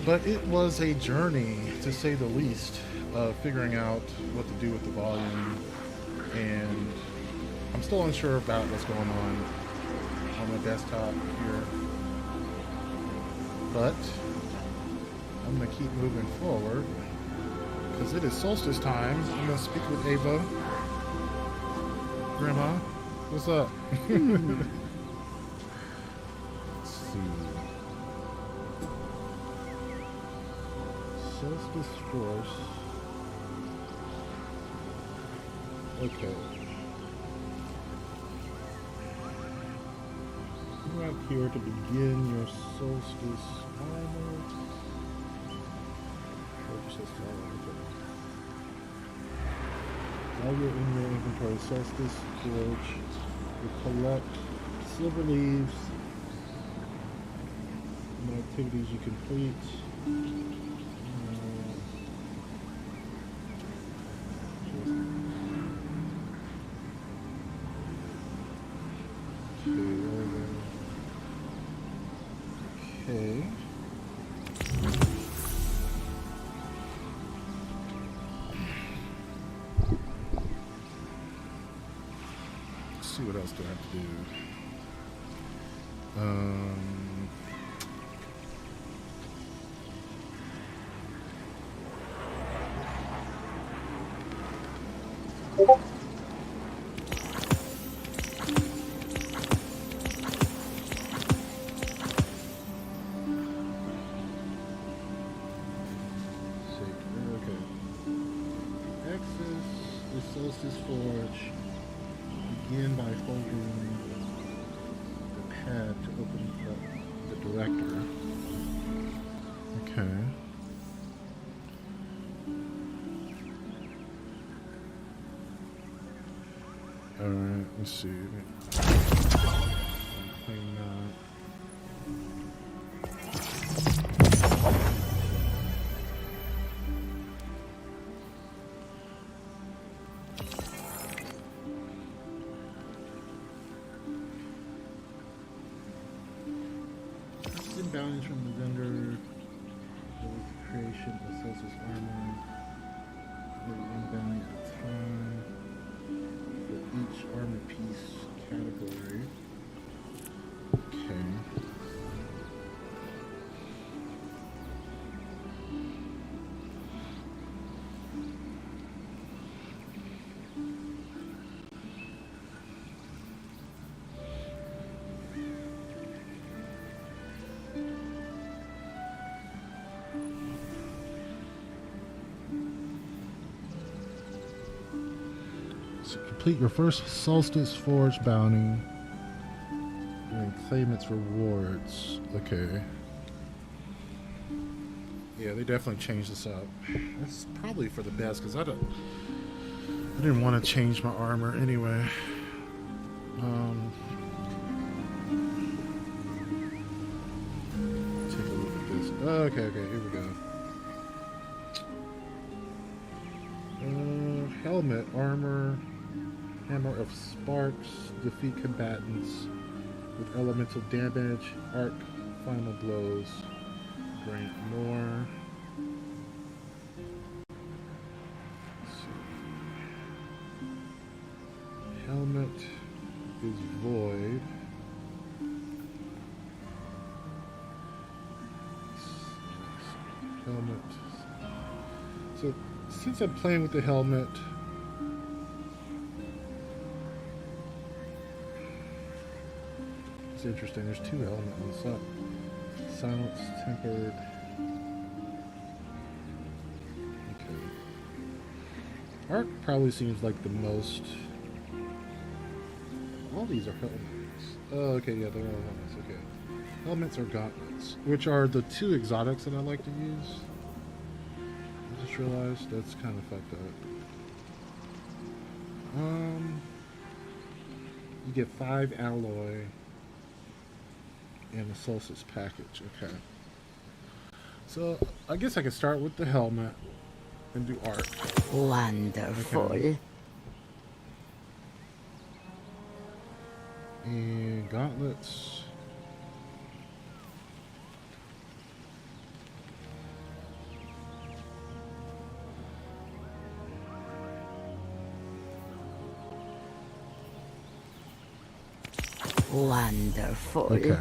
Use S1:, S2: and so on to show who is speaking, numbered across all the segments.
S1: But it was a journey, to say the least, of figuring out what to do with the volume, and I'm still unsure about what's going on my desktop here. But I'm going to keep moving forward, because it is Solstice time. I'm going to speak with Ava. Grandma, what's up? Let's see. Solstice Force. Okay. Come out here to begin your Solstice armor. Purchase armor. While you're in your inventory, Solstice Forge, you collect silver leaves and activities you complete. Okay. Let's see what else do I have to do. Solstice Forge. Begin by holding the pad to open up the director. Okay. Alright, let's see. Clean that. Bounties from the vendor with the creation of Solstice armor. One bounty at a time for each armor piece category. Okay. Complete your first Solstice Forge bounty and claim its rewards. Okay. Yeah, they definitely changed this up. That's probably for the best, because I didn't want to change my armor anyway. Take a look at this. Okay, here we go. Helmet, armor. Hammer of Sparks, defeat combatants with elemental damage, arc, final blows, grant more. Let's see. Helmet is void. Helmet. So since I'm playing with the helmet, interesting. There's two elements up. Silence, tempered. Okay. Arc probably seems like the most. All these are helmets. Oh, okay, yeah, they're all helmets. Okay. Helmets are gauntlets, which are the two exotics that I like to use. I just realized that's kind of fucked up. You get 5 alloy. And the Solstice package. Okay. So I guess I could start with the helmet and do arc.
S2: Wonderful. Okay.
S1: And gauntlets.
S2: Wonderful.
S1: Okay.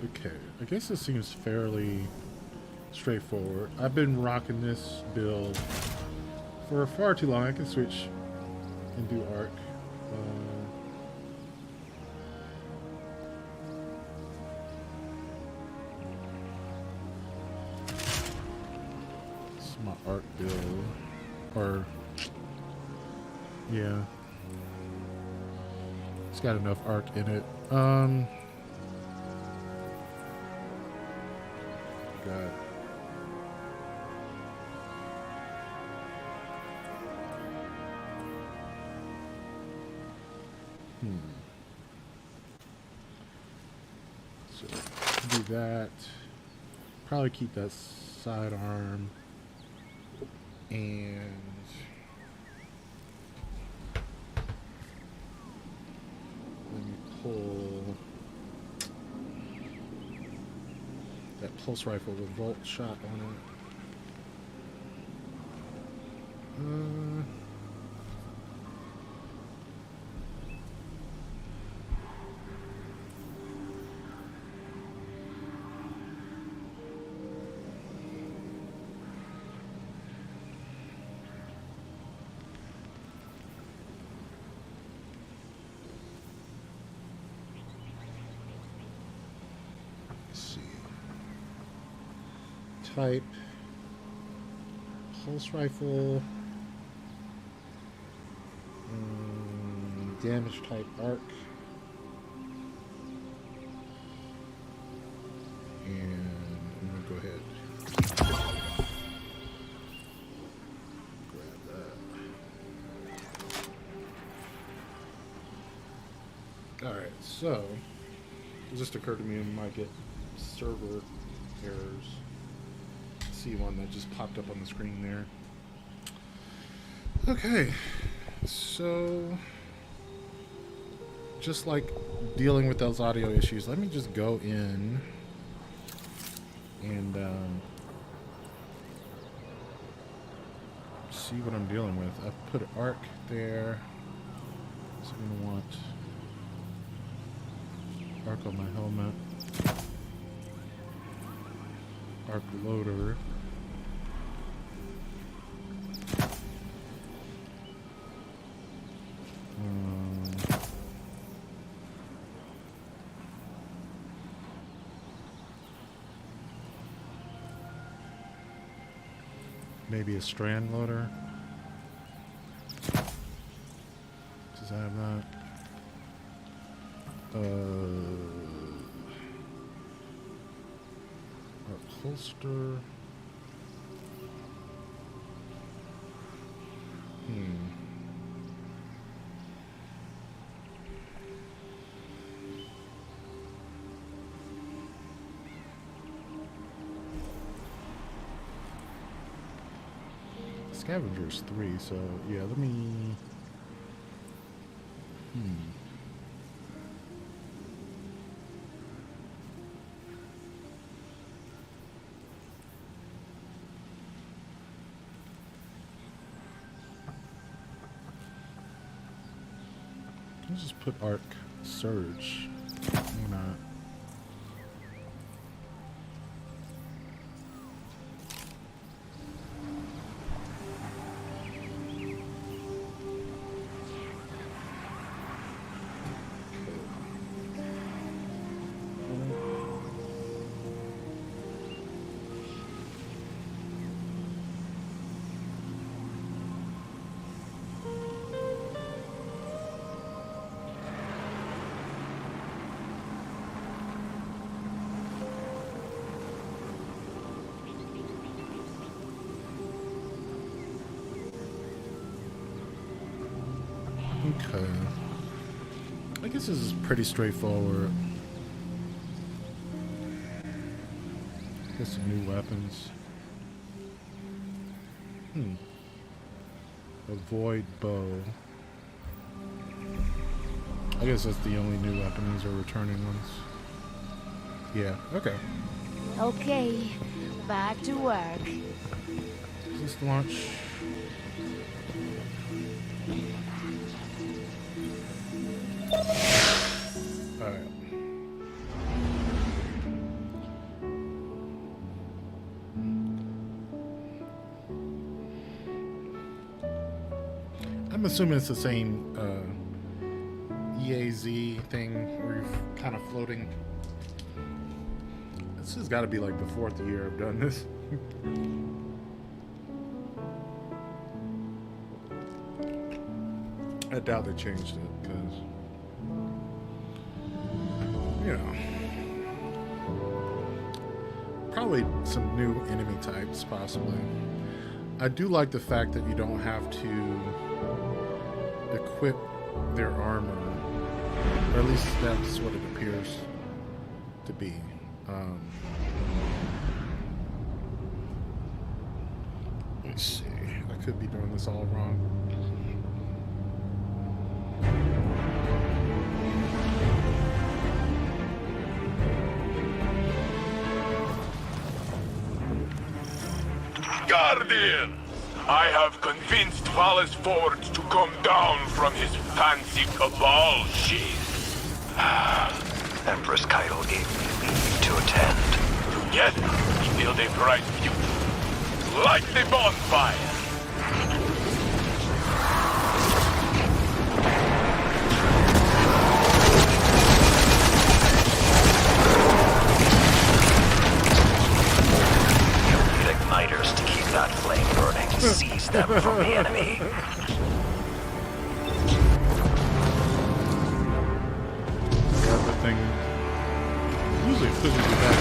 S1: Okay, I guess this seems fairly straightforward. I've been rocking this build for far too long. I can switch and do arc. This is my arc build. Or, yeah. It's got enough arc in it. God. So do that. Probably keep that sidearm. And let me pull that pulse rifle with volt shot on it. Type pulse rifle, damage type arc, and I'm gonna go ahead grab that. All right, so it just occurred to me I might get server errors. See one that just popped up on the screen there. Okay, so just like dealing with those audio issues, let me just go in and see what I'm dealing with. I've put an arc there, so I'm gonna want arc on my helmet, arc loader. Maybe a strand loader. Does I have that? Our holster. Scavenger's 3, so yeah, let me... Let's just put arc surge. Why not? Okay. I guess this is pretty straightforward. Get some new weapons. A void bow. I guess that's the only new weapons or returning ones. Yeah, okay.
S2: Okay, back to work.
S1: Just launch. Alright. I'm assuming it's the same EAZ thing where you're kind of floating. This has got to be like the 4th year I've done this. I doubt they changed it because, you know, probably some new enemy types possibly. I do like the fact that you don't have to equip their armor, or at least that's what it appears to be. Let's see, I could be doing this all wrong.
S3: Guardian! I have convinced Wallace Ford to come down from his fancy cabal shit.
S4: Empress Keitel gave me leave to attend.
S3: Together, we build a bright future. Light the bonfire!
S4: Igniters to keep that flame burning. Seize them from the enemy.
S1: Got the thing. Usually it could be bad.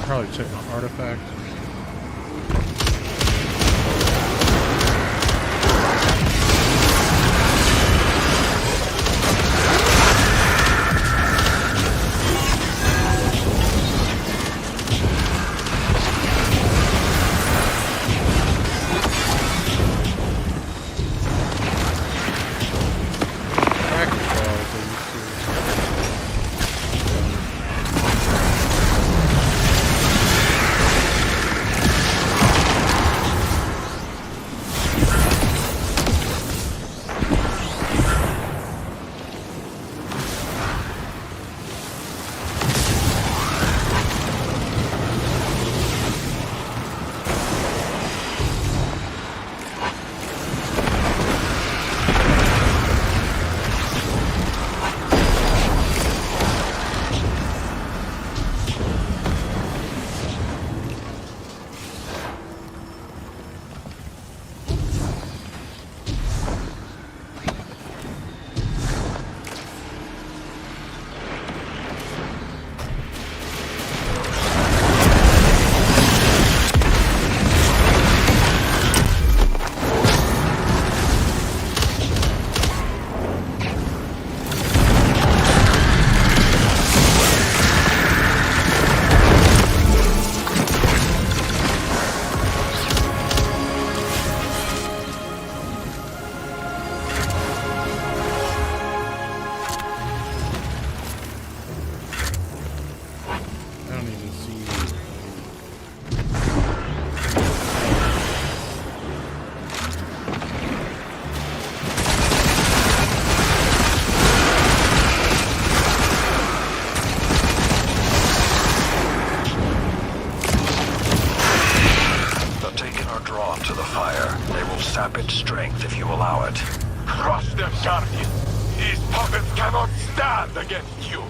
S1: Probably check my artifact.
S3: not against you.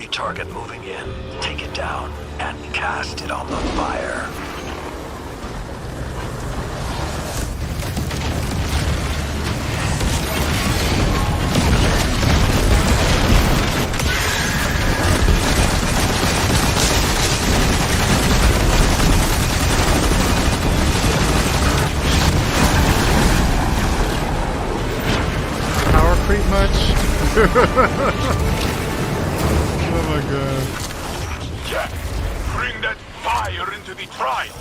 S4: Target moving in. Take it down and cast it on the fire.
S1: Power creep much? Oh my god.
S3: Jack, bring that fire! fire into the tribe.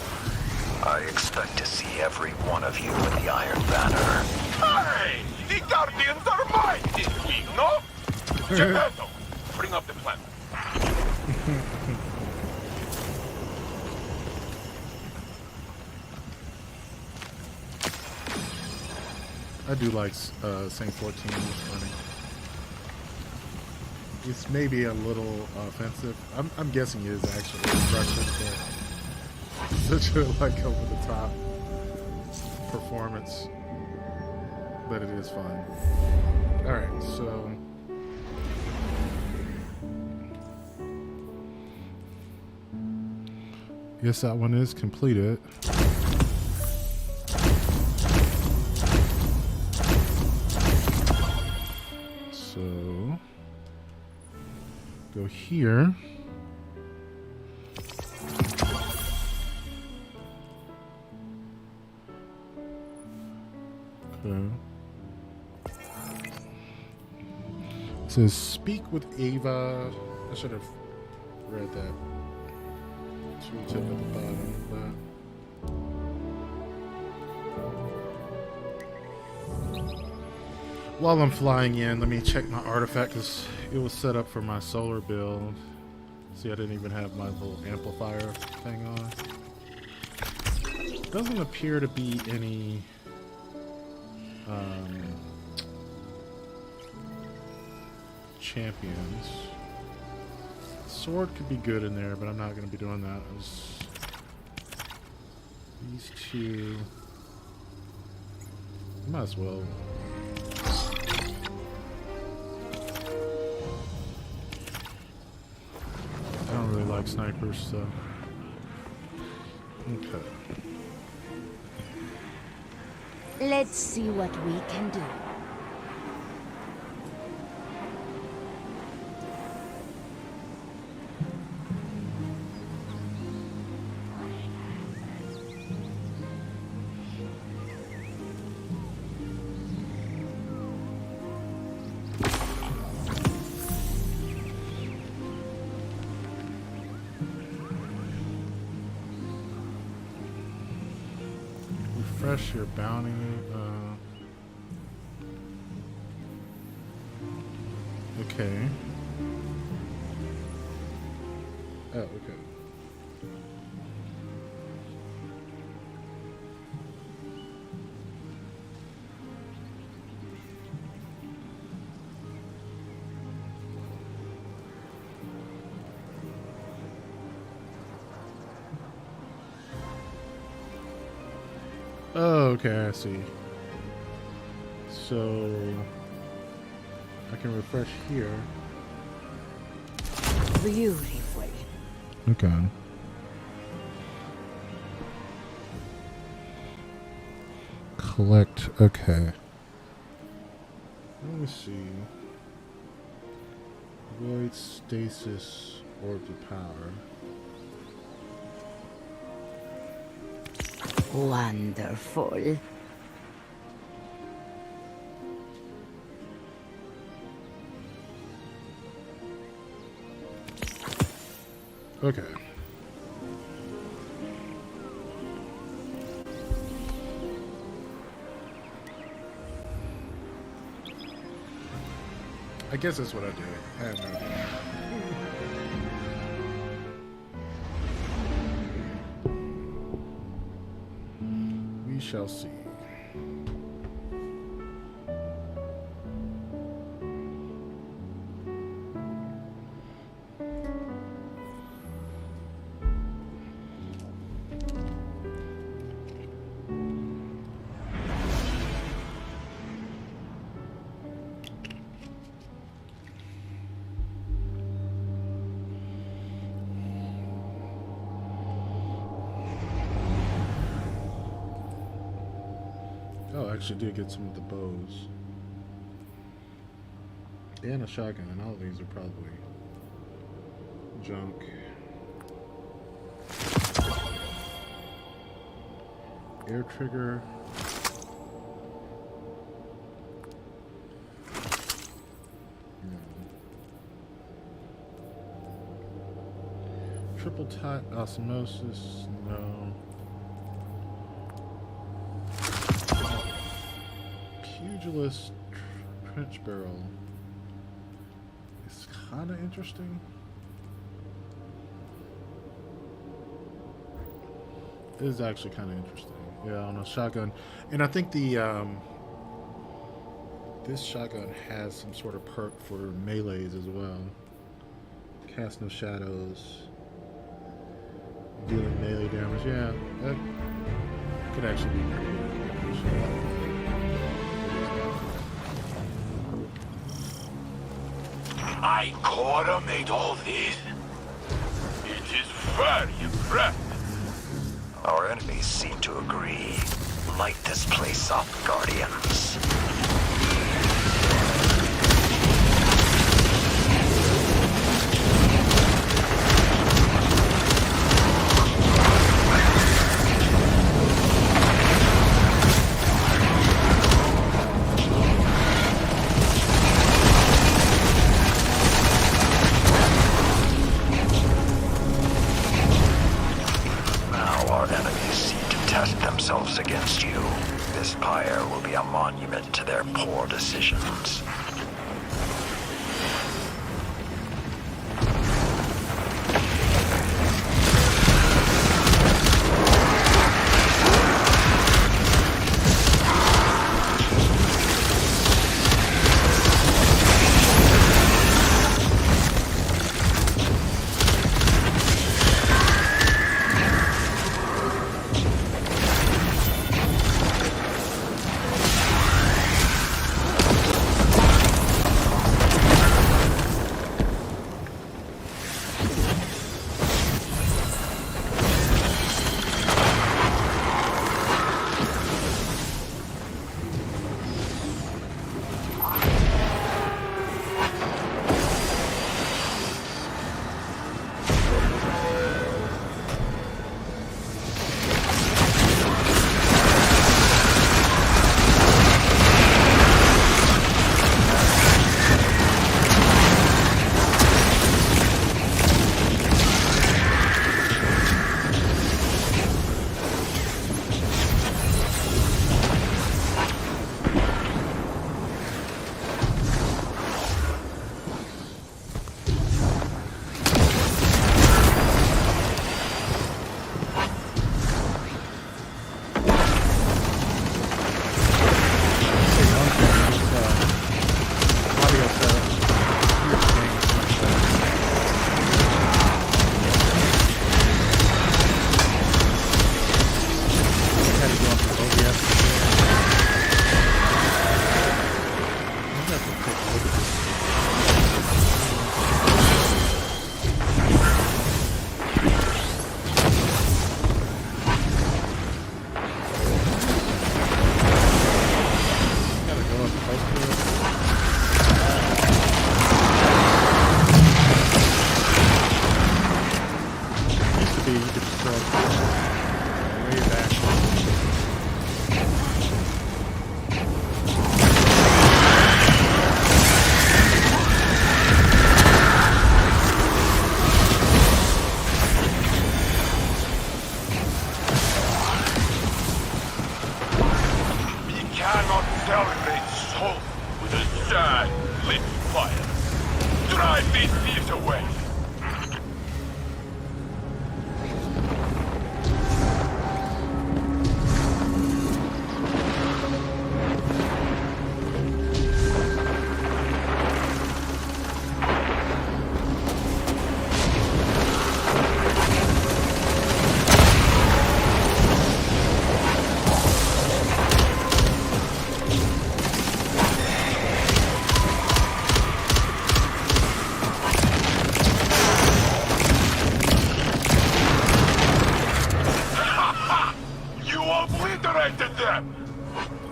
S4: I expect to see every one of you in the Iron Banner.
S3: Hey! The Guardians are mine this week, no? Geppetto, bring up the plan.
S1: I do like Saint 14. It's funny. It's maybe a little offensive. I'm guessing it is actually Russian, but such a like over the top performance. But it is fun. All right, so guess that one is completed. So go here. Okay. It says speak with Ava. I should have read that. Tooltip at the bottom of that. While I'm flying in, let me check my artifact because it was set up for my solar build. See, I didn't even have my little amplifier thing on. Doesn't appear to be any champions. Sword could be good in there, but I'm not going to be doing that. These two, might as well. I don't really like snipers, so okay.
S2: Let's see what we can do.
S1: Refresh your bounty. Okay. Oh, okay. Oh, okay, I see. So I can refresh here.
S2: Beautiful.
S1: Okay. Collect. Okay. Let me see. Void stasis orbs of power.
S2: Wonderful.
S1: Okay. I guess that's what I do. I have no idea. We shall see. Oh, I actually did get some of the bows. And a shotgun, and all of these are probably junk. Air trigger. Triple Type osmosis, no. Pugilist trench barrel. It's kind of interesting. It is actually kind of interesting. Yeah, on a shotgun, and I think the this shotgun has some sort of perk for melees as well. Cast no shadows. Dealing melee damage, yeah, that could actually be pretty good.
S3: I coordinate all this. It is very impressive.
S4: Our enemies seem to agree. Light this place up, Guardians. Against you. This pyre will be a monument to their poor decisions.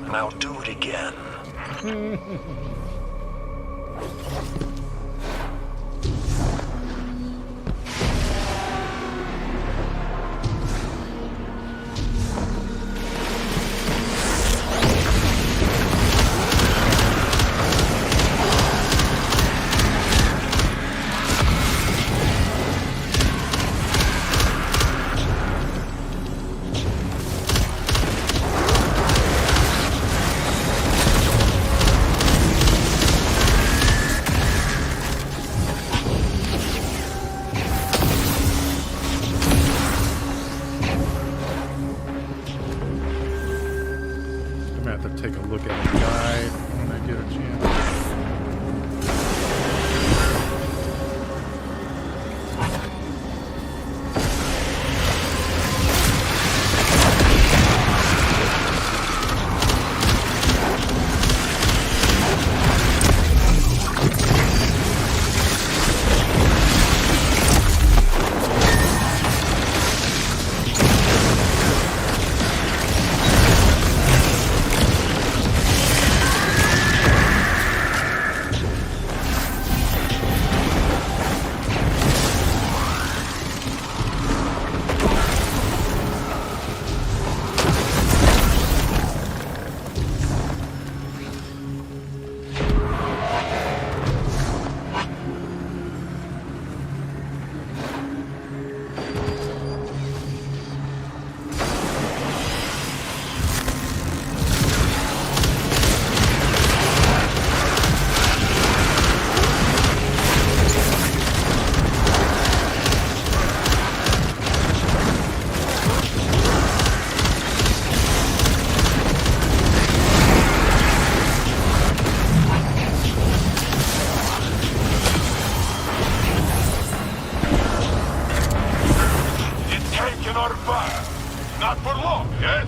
S4: Now do it again.
S1: to take a look at the guide when I get a chance.
S3: Not for long, yes?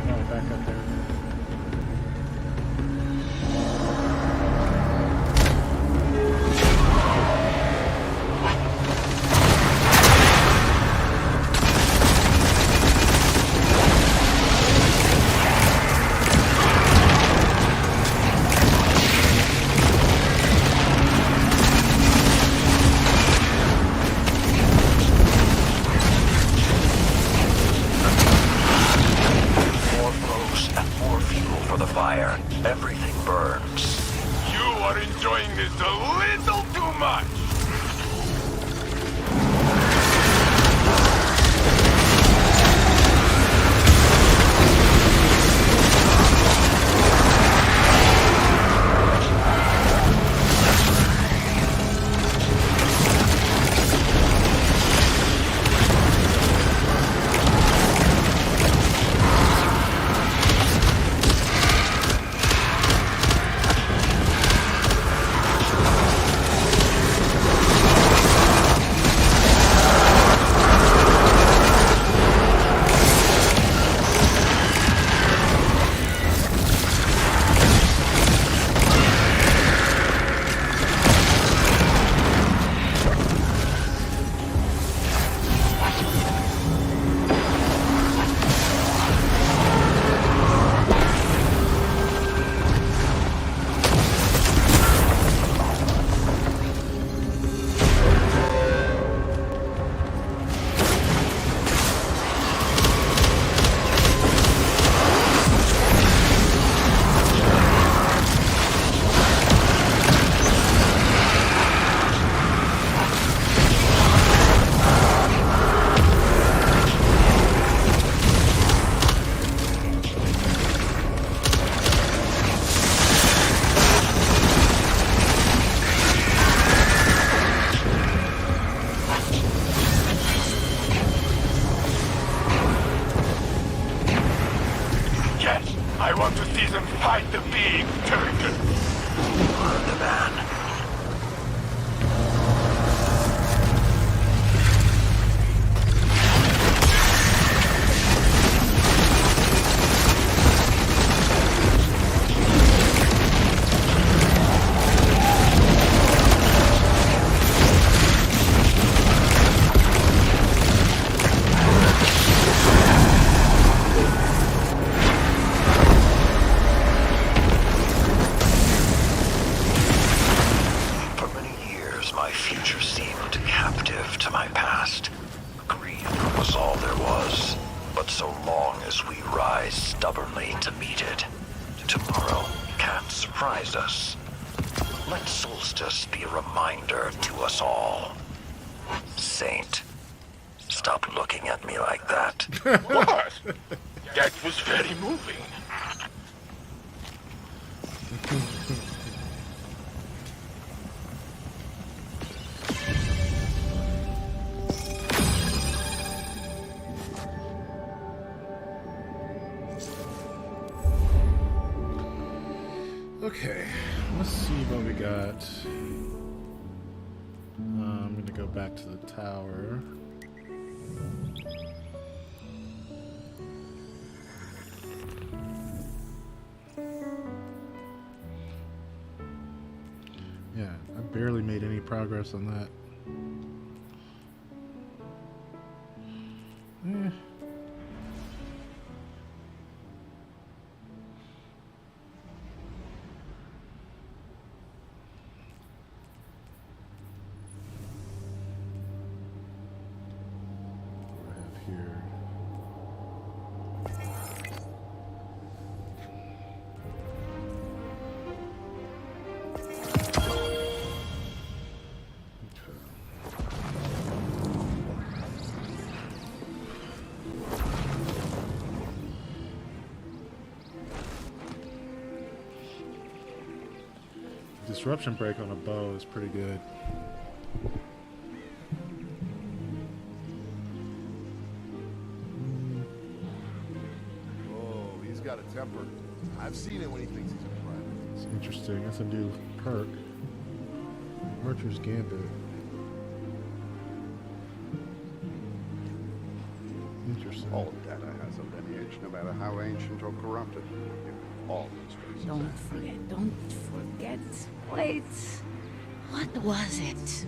S1: Oh, back up there.
S4: Everything burns.
S3: You are enjoying this a little too much. I want to see them fight the big turtle.
S4: The man. Stubbornly to meet it. Tomorrow can't surprise us. Let Solstice be a reminder to us all. Saint, stop looking at me like that.
S3: What? That was very moving.
S1: Okay, let's see what we got. I'm gonna go back to the tower. Yeah, I barely made any progress on that. Eh. What do I have here? Disruption break on a bow is pretty good.
S5: Oh, he's got a temper. I've seen it when he thinks he's a private.
S1: It's interesting. That's a new perk. Archer's Gambit. Interesting.
S5: All data has a lineage, no matter how ancient or corrupted. All these traces.
S2: Don't forget, don't forget. Wait, what was it?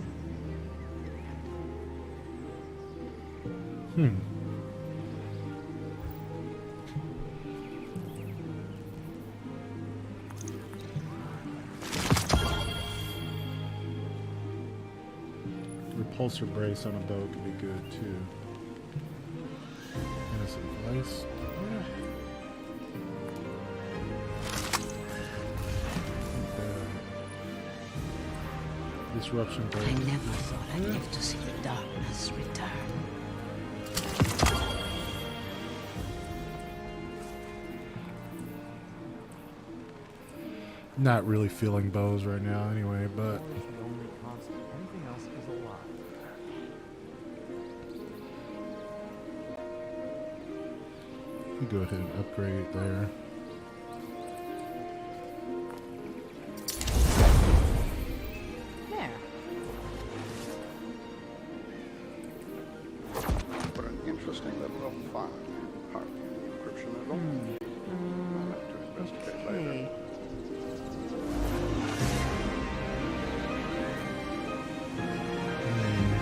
S1: Repulsor brace on a bow could be good too. Innocent Vice. Disruption break.
S2: I never thought I'd live to see the darkness return.
S1: Not really feeling bows right now anyway, but
S6: The only constant. Anything else is a lie.
S1: I'll go ahead and upgrade it there.
S2: There.
S5: What an interesting little find. Hardly any encryption at all. I'll have to investigate later.
S2: Okay.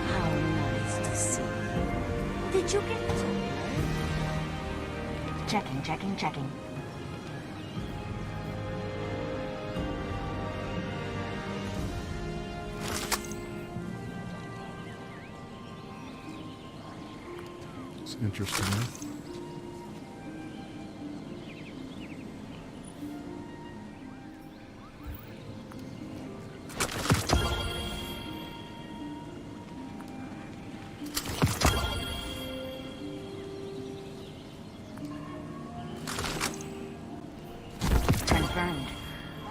S2: How nice to see you. Did you get taller? Checking, checking, checking.
S1: It's interesting.
S2: Confirmed.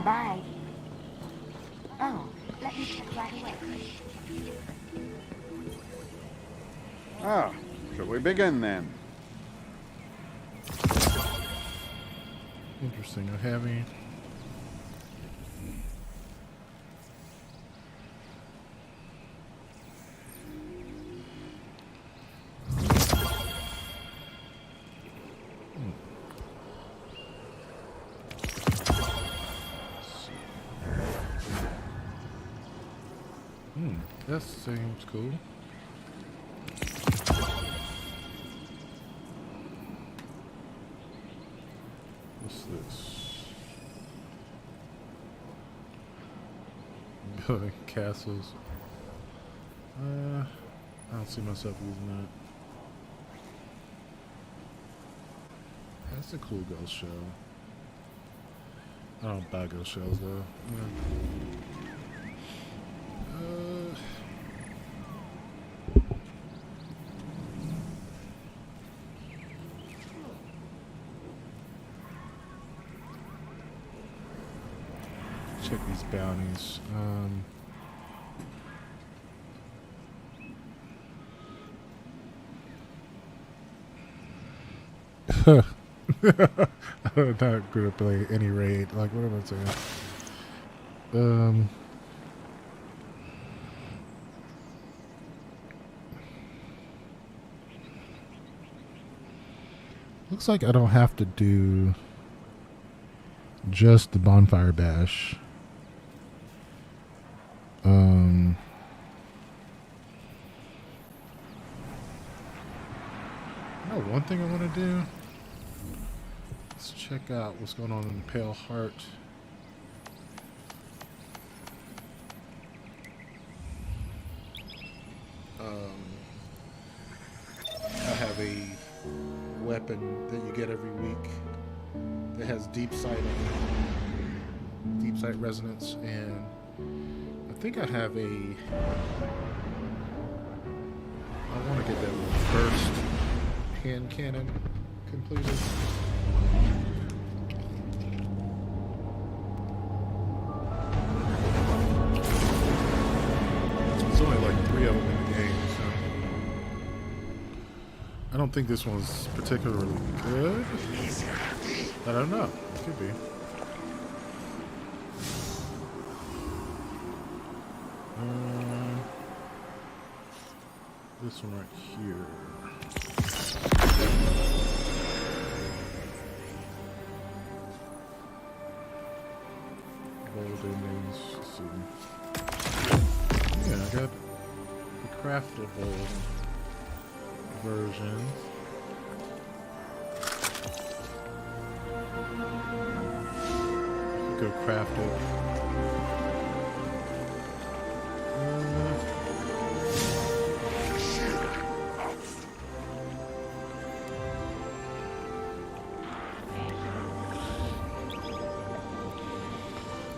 S2: Bye. Oh, let me check right away.
S5: Ah, shall we begin then?
S1: Interesting. A heavy. That seems cool. What's this? Building castles. I don't see myself using that. That's a cool ghost shell. I don't buy ghost shells though. check these bounties. I'm not gonna play any raid. Like, what am I saying? Looks like I don't have to do just the bonfire bash. One thing I want to do. Let's check out what's going on in the Pale Heart. I have a weapon that you get every week that has deep sight resonance, and I think I have a. I want to get that first hand cannon completed. There's only like 3 of them in the game, so I don't think this one's particularly good. I don't know. It could be. This one right here. Yeah, I got the craftable version. Go craft it.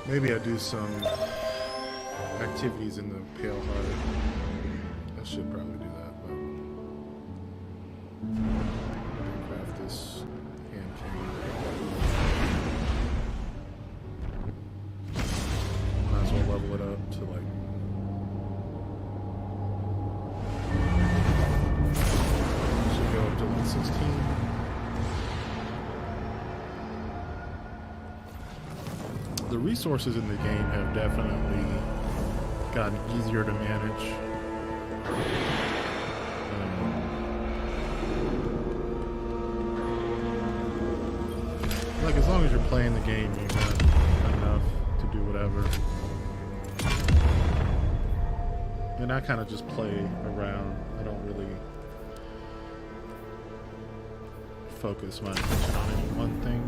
S1: Maybe I do some activities in the Pale Heart. I should probably do that, but I'm gonna craft this hand cannon. Might as well level it up to like. Should go up to like 16. The resources in the game have definitely gotten easier to manage. Like, as long as you're playing the game, you got enough to do whatever. And I kind of just play around. I don't really focus my attention on any one thing.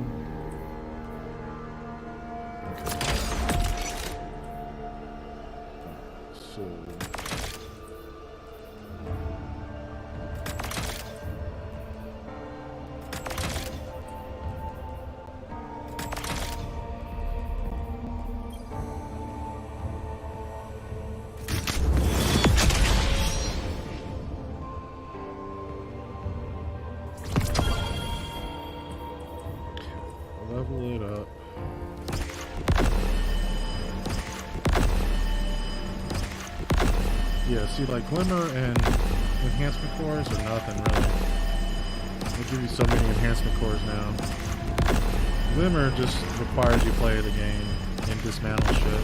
S1: So level it up. Yeah, see, like Glimmer and enhancement cores are nothing really. They give you so many enhancement cores now. Glimmer just requires you play the game and dismantle shit.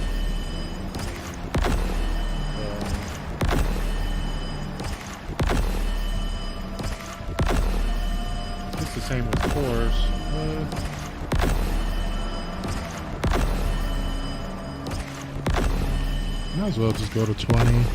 S1: It's the same with cores. Might as well just go to 20.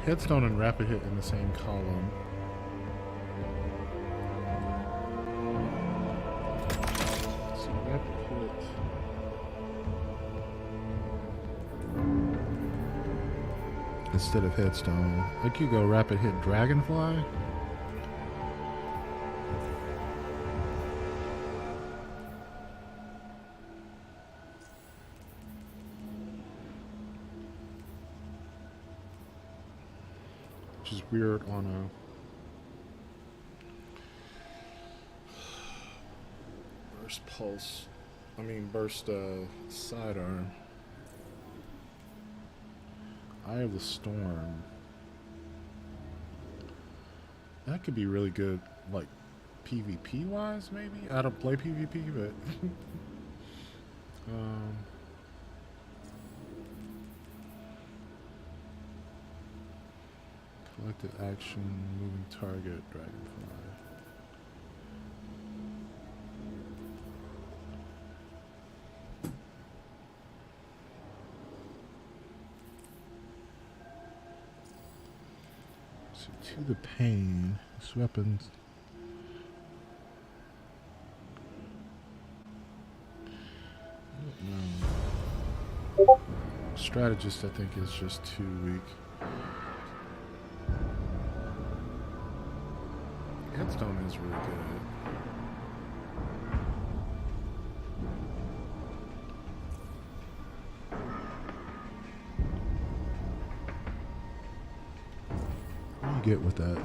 S1: Headstone and rapid hit in the same column. So rapid hit. Instead of headstone, like you go rapid hit dragonfly. Which is weird on a burst pulse. I mean burst sidearm. Eye of the Storm. That could be really good, like PvP wise, maybe. I don't play PvP, but collected action, moving target, dragonfly. So to the pain, this weapons. I don't know. Strategist, I think, is just too weak. Headstone is really good. What do you get with that?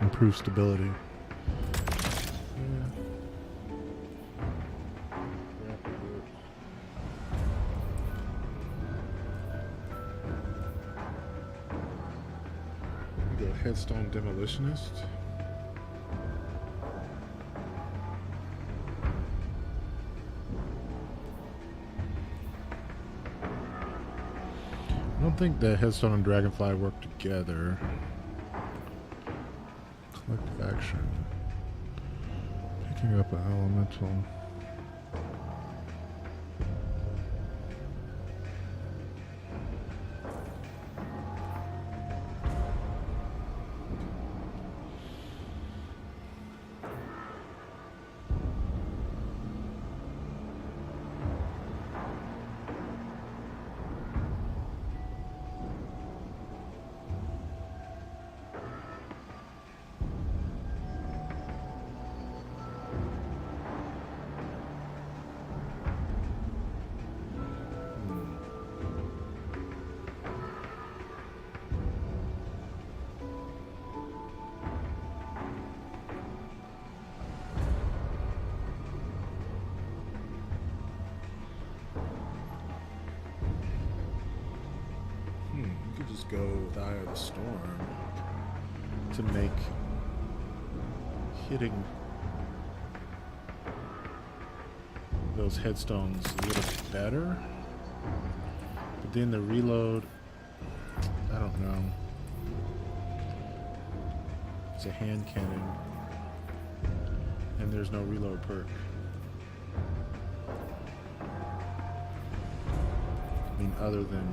S1: Improved stability. Yeah. We go Headstone Demolitionist. I don't think the Headstone and Dragonfly work together. Collective action. Picking up an elemental. Just go with Eye of the Storm to make hitting those headstones a little better, but then the reload, I don't know. It's a hand cannon and there's no reload perk. I mean, other than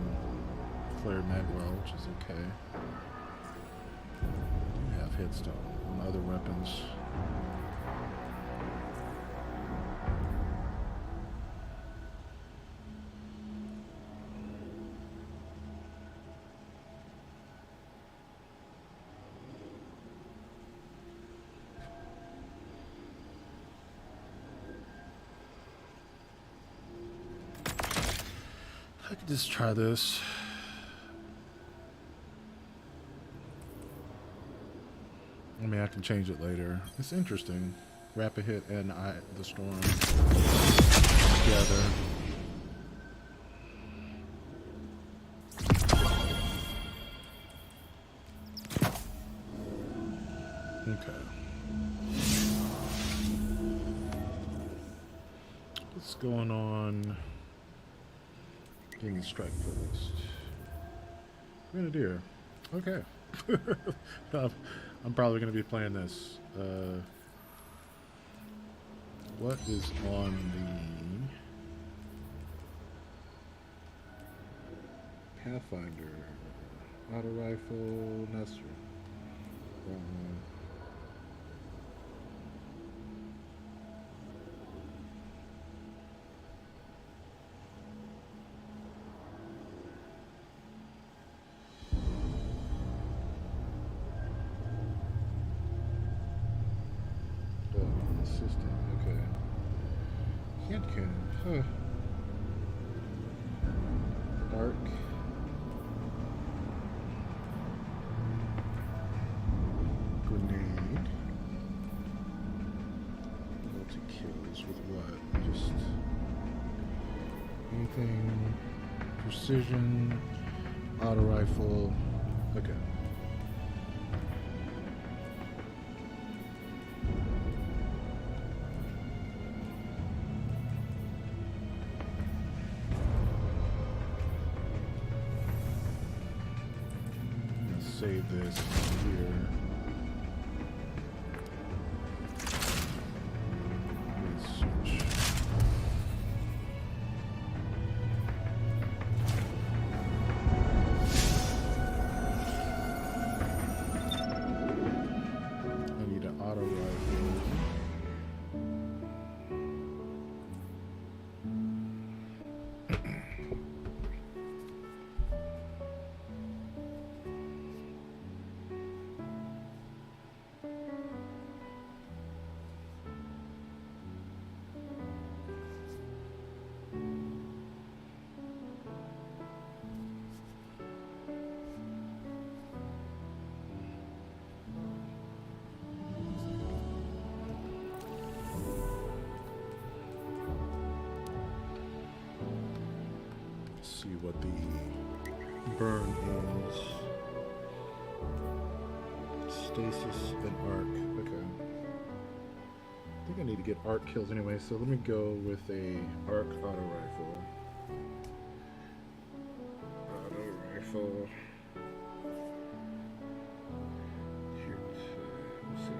S1: Flare Magwell, which is okay. We have Headstone and other weapons. I could just try this. I mean, I can change it later. It's interesting. Rapid hit and Eye of the Storm together. Okay. What's going on? Getting strike first. Grenadier. Okay. I'm probably going to be playing this. What is on Pathfinder. Auto rifle. Nestor. Wrong one. System, okay. Hand cannon, huh. Dark. Grenade. Multi-kills with what? Just anything. Precision. Auto rifle. Okay. Save this here. Search. I need an auto rifle. See what the burn is. Stasis and arc. Okay. I think I need to get arc kills anyway, so let me go with a arc auto rifle. Auto rifle. Here, let's see.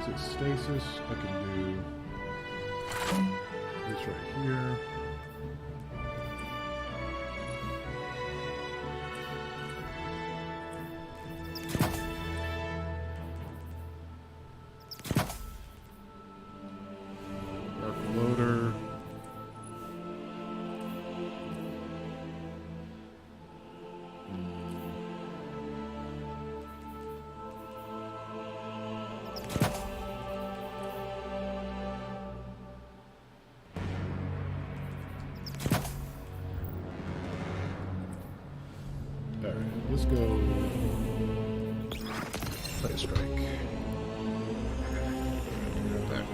S1: So stasis, I can do this right here. Dark loader. Alright, let's go play a strike. Back.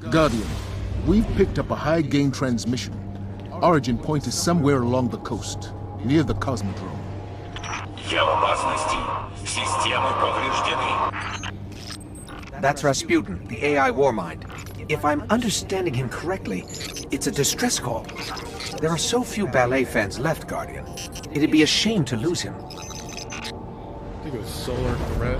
S7: Guardian, we've picked up a high-gain transmission. Origin point is somewhere along the coast, near the Cosmodrome.
S3: Я в опасности. Системы повреждены.
S8: That's Rasputin, the AI Warmind. If I'm understanding him correctly, it's a distress call. There are so few ballet fans left, Guardian. It'd be a shame to lose him.
S1: I think it was solar threat.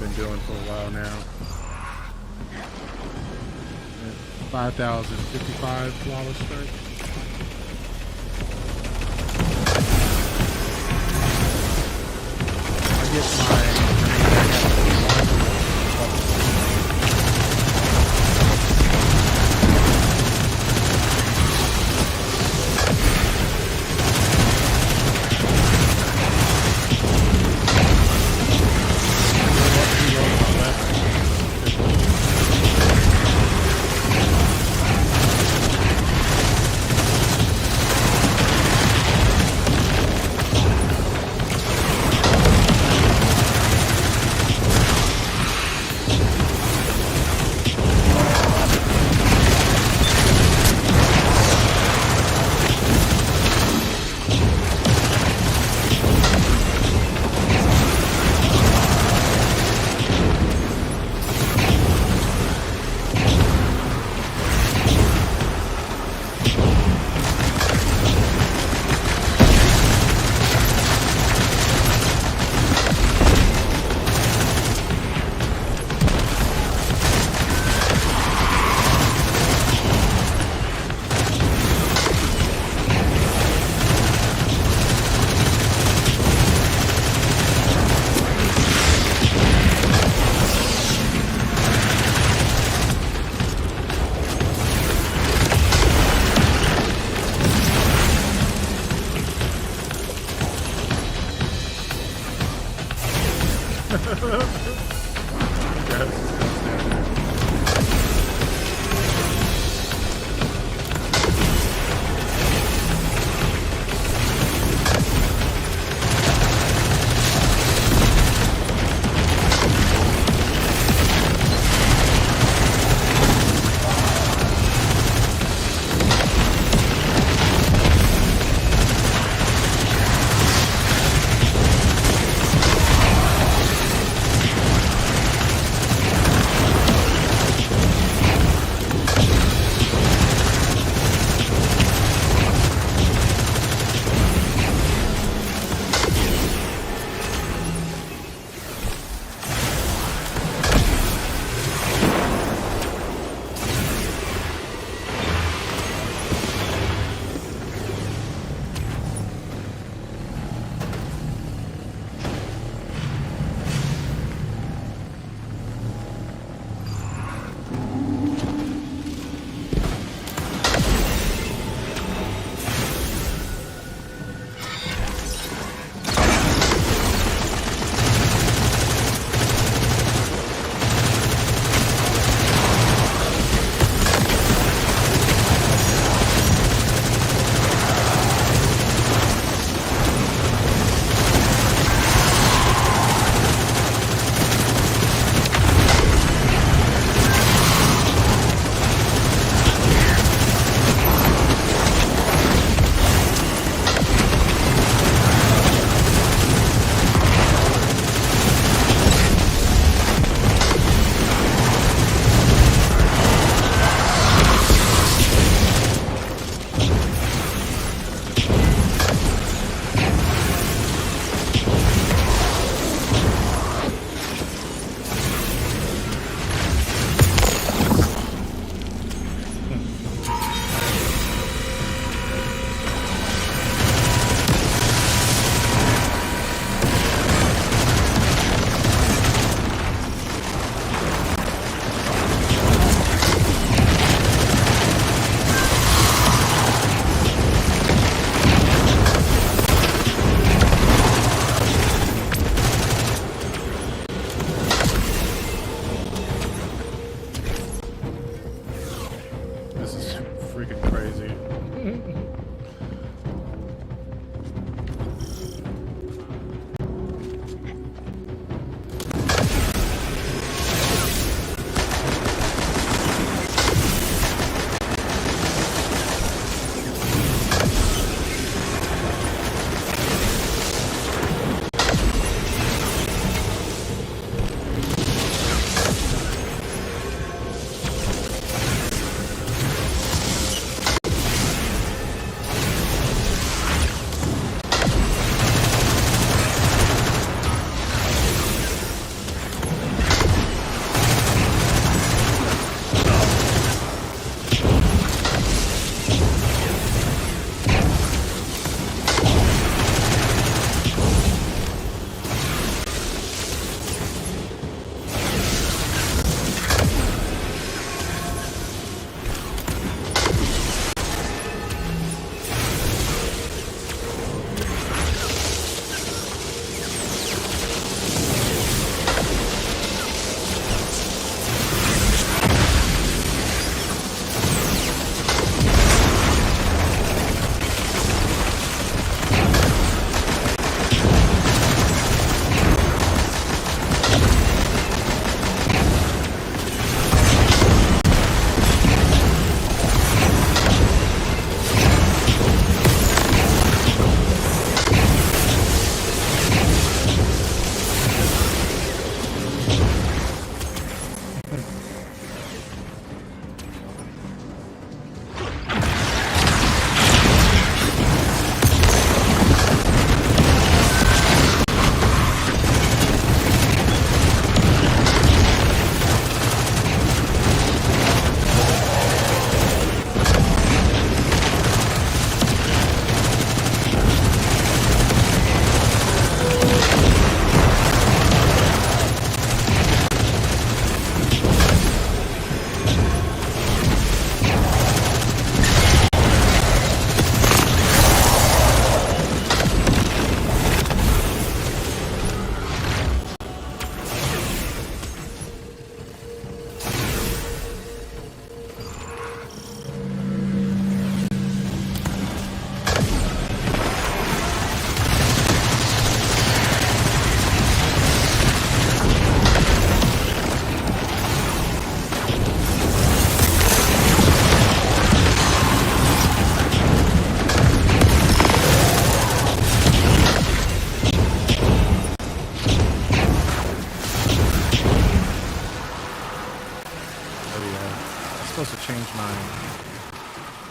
S1: been doing for a while now. 5,055 flawless strike. I get my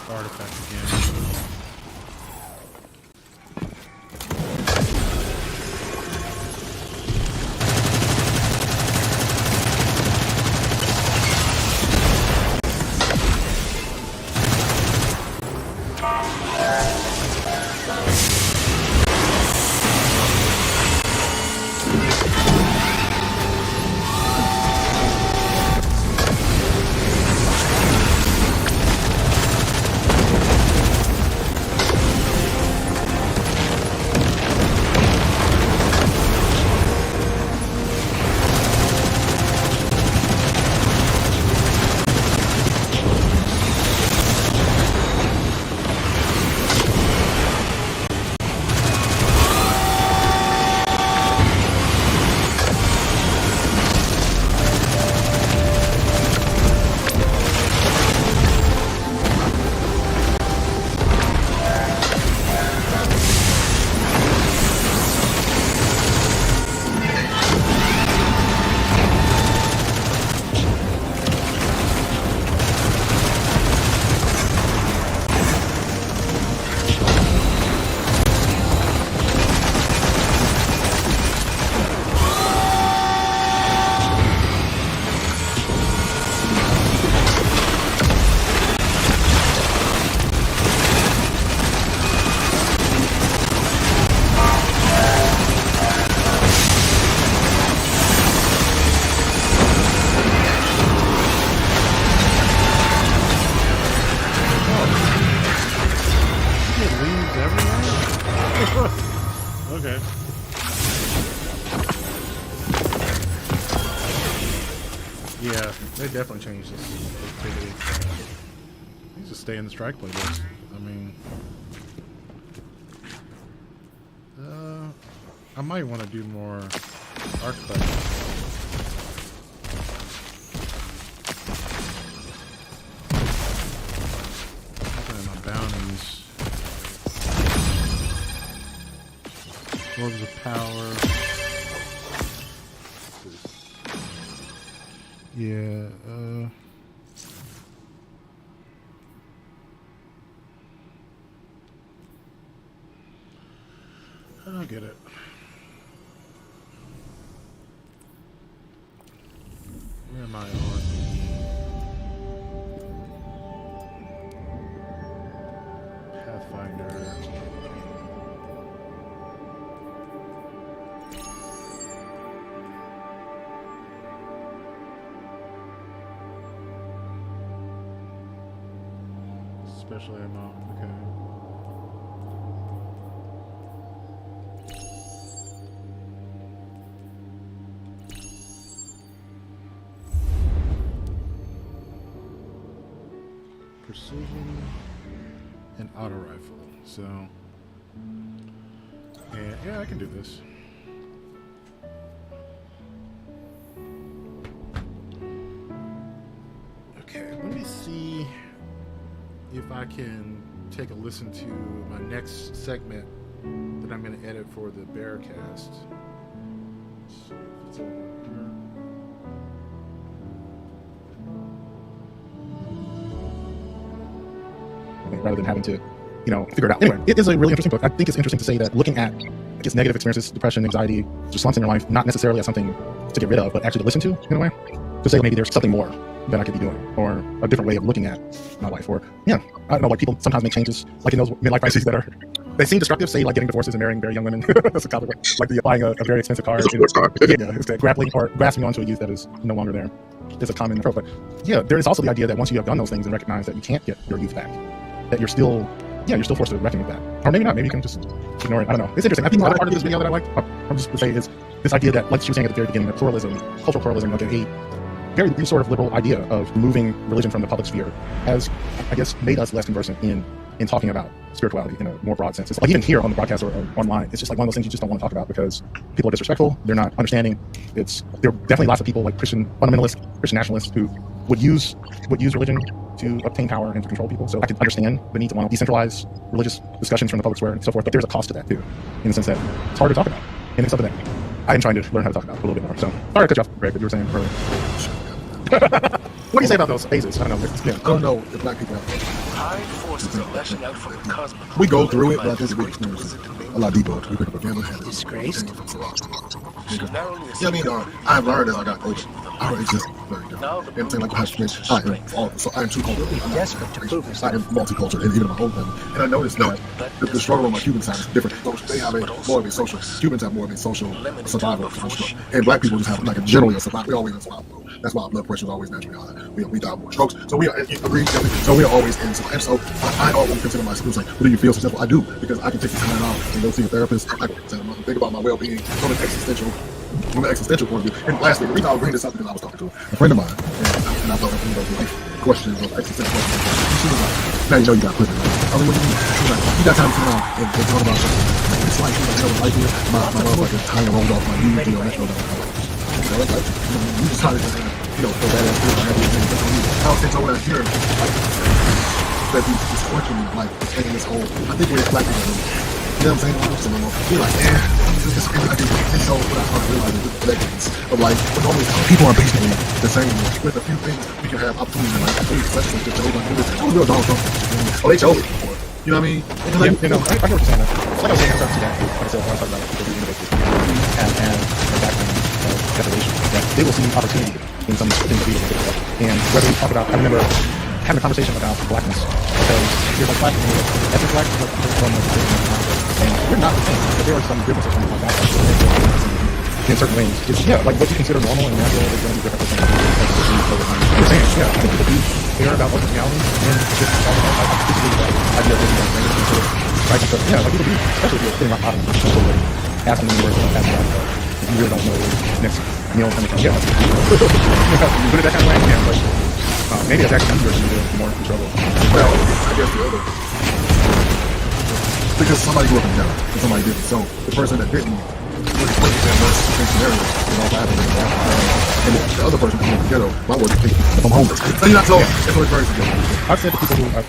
S1: Artifact again. Okay. Yeah, they definitely changed this activity. Needs to stay in the strike playlist. I mean, I might want to do more archetypes. Looking at my bounties. Orbs of power. Yeah, I don't get it. Where am I on? Pathfinder. Special ammo, okay. Precision and auto rifle. So, and yeah, I can do this. Okay, let me see if I can take a listen to my next segment that I'm going to edit for the Bearcast. Let's see if it's over here.
S9: Rather than having to, figure it out. Anyway, it is a really interesting book. I think it's interesting to say that looking at, I guess, negative experiences, depression, anxiety, just slumps in your life, not necessarily as something to get rid of, but actually to listen to, in a way. To say maybe there's something more that I could be doing, or a different way of looking at my life, or, I don't know, like people sometimes make changes, like in those midlife crises that they seem destructive, say like getting divorces and marrying very young women. That's a common way. Like buying a very expensive car. Sports car. It's grappling or grasping onto a youth that is no longer there. It's a common trope. But yeah, there is also the idea that once you have done those things and recognize that you can't get your youth back, that you're still forced to reckon with that. Or maybe not, maybe you can just ignore it. I don't know. It's interesting. I think the other part of this video that I like, I'm just going to say, is this idea that, like she was saying at the very beginning, that pluralism, cultural pluralism, like a very sort of liberal idea of removing religion from the public sphere has, I guess, made us less conversant in talking about spirituality in a more broad sense. It's like even here on the broadcast or online, it's just like one of those things you just don't want to talk about because people are disrespectful, they're not understanding. There are definitely lots of people like Christian fundamentalists, Christian nationalists who would use religion to obtain power and to control people. So I can understand the need to want to decentralize religious discussions from the public square and so forth, but there's a cost to that too, in the sense that it's hard to talk about. And it's something that I am trying to learn how to talk about a little bit more. So sorry to cut you off, Greg, but you were saying earlier. What do you say about those phases? I don't know. Yeah.
S7: I don't know if black people have.
S4: High forces are lashing out from the cosmos.
S7: We go through it, but I think we experience it a lot deeper. We pick up a family.
S2: Disgraced?
S7: Yeah, I mean, I've learned as I got older. I don't exist very different. And like past I am too cultural.
S2: Desperate to prove
S7: I am multicultural, and even in my own family. And I noticed that the struggle on my Cuban side is different. So they have more of a social. Cubans have more of a social survival construct, and black people just have like a generally a survival. We always in survival mode. That's why our blood pressure is always naturally high. We die more strokes. So we are agreed. So we are always in. And so I always consider my students like, what do you feel successful? I do, because I can take the time out and go see a therapist. I can think about my well-being from an existential point of view. And lastly, the reason I was bringing this up because I was talking to a friend of mine, and I thought that life questions or existential questions. She was like, now you know you got prison. Right? I mean, what do you mean? She was like, you got time to sit down and talk about this life. She's like, you know what life is? My motherfucking tire rolled off my knee to your metro. You know, like, you decided to, feel badass, feel like everything. I was saying, so when I hear, like, that he's questioning, like, taking this whole, I think we're black people, you know what I'm saying? You're like, it's so what I started realizing with connections of like, when all these people are basically the same. With a few things, we can have opportunities in life. Especially if they like this. Oh, real Donald Trump. Oh, they chose it. You know what I mean? Like,
S9: I get what you're saying. Like I was saying, I'm starting to see that. Like I said, when I talk about the universities and the background of separation, that they will see opportunity in some things that we will pick up. And whether we talk about, I remember having a conversation about blackness, because there's like black people, ethnic black people from the and we're not the same, but there are some differences from like that in certain ways. It's, yeah, like what you consider normal and natural is going to be different from you're saying. Yeah, I think people do care about what's reality and just talk about like basically that idea of living that thing and sort of right. So yeah, like people do, especially if you're sitting around sort of asking them where they're asking about if you really don't know next meal kind of thing. Yeah, put it that kind of way, yeah, but maybe it's actually easier to do more in trouble.
S7: Well, I guess the other. Because somebody grew up in the ghetto and somebody didn't. So the person that didn't was working in those scenarios and all that. And the other person who grew up in the ghetto, my work is if I'm homeless. So you're not so it's always very subjective.
S9: I've said to people who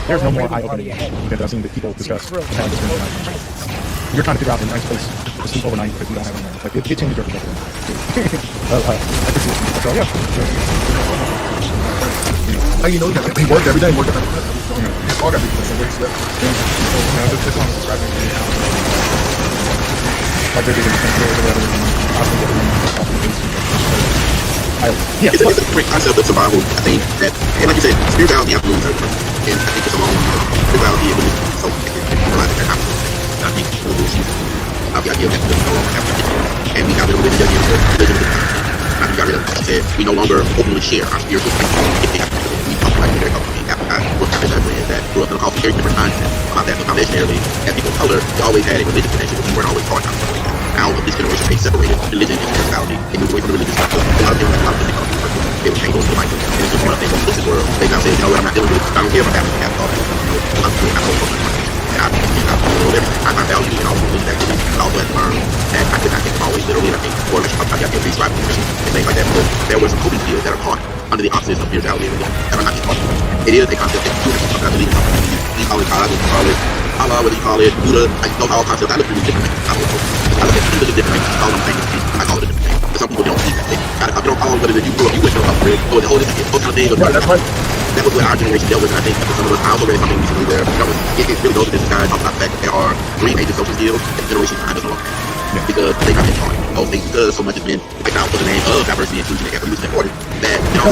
S9: there's no more eye-opening because I've seen that people discuss having this you're trying to figure out a nice place to sleep overnight because you don't have anywhere. Like it changes your perspective. So yeah.
S7: You know, he worked every day, worked every day. It's all got to be some way to sleep.
S9: This one is describing like they're doing
S10: It's a great concept of survival. I think that, and like you said, spirituality absolutely is everything. And I think it's along spirituality and religion. So a lot of that happens. I think religion, the idea that we no longer have religion, and we got rid of religion. I think we got rid of, like you said, we no longer openly share our spiritual things. If they have to, we talk about it very openly. What happened is that grew up in a culture very different mindset about that. Foundationally, as people of color, we always had a religious connection, but we weren't always taught how to do that. Now, this generation, they separated religion and spirituality. They moved away from the religious stuff. A lot of people have they were changed to like this. And it's just one of the things in this world. They now say, you know what, I'm not dealing with it. I don't care about that. I have all that. I'm doing that whole culture. And I find value in all religious activities. I also had to learn that I could not take always literally. And I think more of I got to be striving and things like that. But there were some coping skills that are taught under the auspices of spirituality and religion that are not just taught. It is a concept that you have to talk about believing. You call it God, you call it Allah, whether you call it Buddha, I know all concepts. I look at it differently. I look at it differently. I call them things. I call it a different thing. But some people don't see that. They don't call them whether you grew up, you went to a upgrade, or the whole kind of thing.
S7: Right, that's right.
S10: That was what our generation dealt with, and I think for some of us, I also read something recently where it really goes to this guy talking about the fact that there are 3 major social skills that generation behind us no longer have. Because they got been taught those things because so much has been picked out for the name of diversity, inclusion, and evolution, and order. That, you know,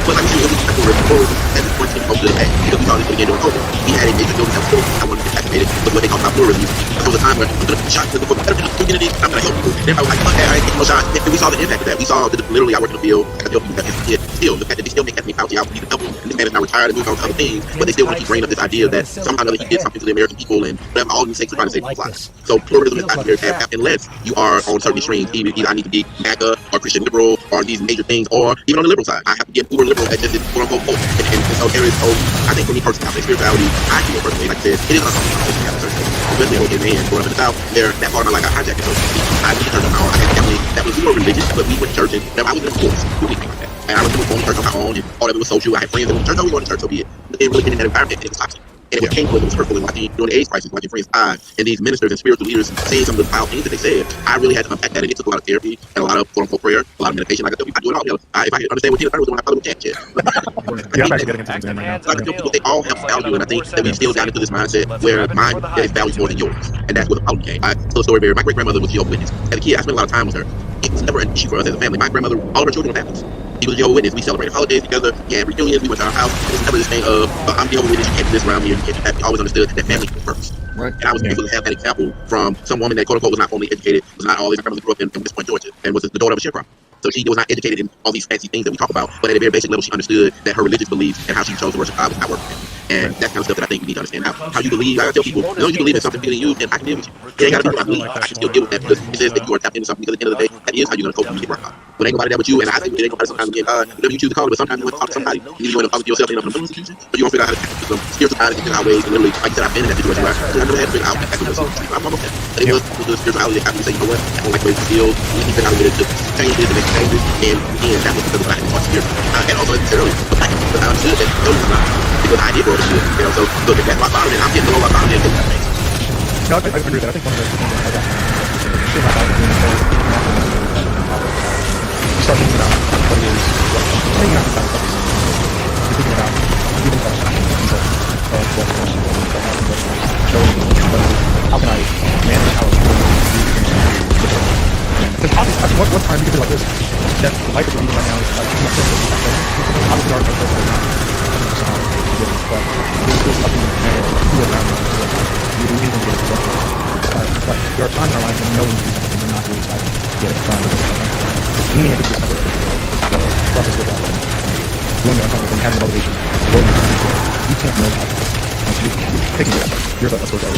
S10: but like we see, at this point, because we saw this again during COVID, we had a major building that was built. I wanted to get activated with what they call about pluralism. There was a time where I'm going to shot to the community. I'm going to help you. And I was like, fuck that, I ain't taking no shots. And we saw the impact of that. We saw that literally I work in the field. I could help you with that. Still, the fact that they still make Anthony Fauci out for you to help him. And this man is now retired and moved on to other things, but they still want to keep bringing up this idea that somehow or other he did something to the American people and whatever, all these things are trying to save people's lives. So pluralism is not very bad unless you are on certain extremes. Either I need to be MAGA or Christian liberal or these major things, or even on the liberal side. I have to get uber liberal at just quote unquote hope. And so there is hope. I think for me personally, I say spirituality, I feel personally, like I said, it is not something I have a certain thing. Especially as a man growing up in the South, that part of my life I hijacked it. So I went to church on my own. I had a family that was more religious, but we went to church and I was in a course. Who did things like that? And I was going to church on my own, and all of it was social. I had friends that went to church. Oh, we going to church, so be it. But then really being in that environment, it was toxic. And what came to it was hurtful. And watching during the AIDS crisis, watching friends die, and these ministers and spiritual leaders saying some of the foul things that they said, I really had to unpack that, and it took a lot of therapy and a lot of quote unquote prayer, a lot of meditation. Like I tell people, I do it all. If I understand what Tina Turner was doing, I probably would chat shit.
S9: Yeah, I'm actually getting into this right now.
S10: I tell people they all have value, and I think that we still got into this mindset where mine is valued more than yours, and that's where the problem came. I tell a story very. My great grandmother was a Jehovah's Witness. As a kid, I spent a lot of time with her. It was never an issue for us as a family. My grandmother, all of her children were Baptists. She was a Jehovah's Witness. We celebrated holidays together. We had reunions. We went to our house. It was never this thing of I'm Jehovah's Witness. You can't do this around me. You can't do that. We always understood that family was first.
S7: Right.
S10: And I was able to have that example from some woman that quote unquote was not formally educated, was not always. My grandmother grew up in West Point, Georgia, and was the daughter of a sharecropper. So she was not educated in all these fancy things that we talk about, but at a very basic level, she understood that her religious beliefs and how she chose to worship God was not working. And that's kind of stuff that I think we need to understand. How you believe, I tell people, as long as you believe in something bigger than you, then I can deal with you. It ain't got to be what I believe. I can still deal with that because it says that you are tapped into something, because at the end of the day, that is how you're going to cope when you get rock bottom. But ain't nobody there but you, and I think it ain't nobody sometimes again, whatever you choose to call it, but sometimes you want to talk to somebody. You need to talk to yourself in a mental institution, but you want to figure out how to tap into some spiritual side in our ways. And literally, like I said, I've been in that situation where I never had to figure out how to tap into I'm almost there. But it was the spirituality that got me to say, you know what, I don't like the way you feel. We need to figure out a way to change this and make changes. And again, that was because of the fact that it's spiritual. And also, as I said earlier, the fact that I understood that those are not because I did grow this shit. You know, so look at that rock bottom, and I'm getting below rock bottom, and it's amazing.
S9: No, I agree with that. I think one of the things that I got shit about it is you start thinking about what it is, maybe not the substance. You're thinking about even the how can I manage how it's going to be? Because obviously, what time you can feel like this, that the life that we're leading right now is like, obviously our purpose is not somehow forgiveness, but there's still something there to it around you believe in it, but there are times in our life when we know we do something we're not really excited to get it done. Leaning into this stuff, the process with that, doing the uncomfortable thing, having the motivation, you can't know how to taking it. Here's a source of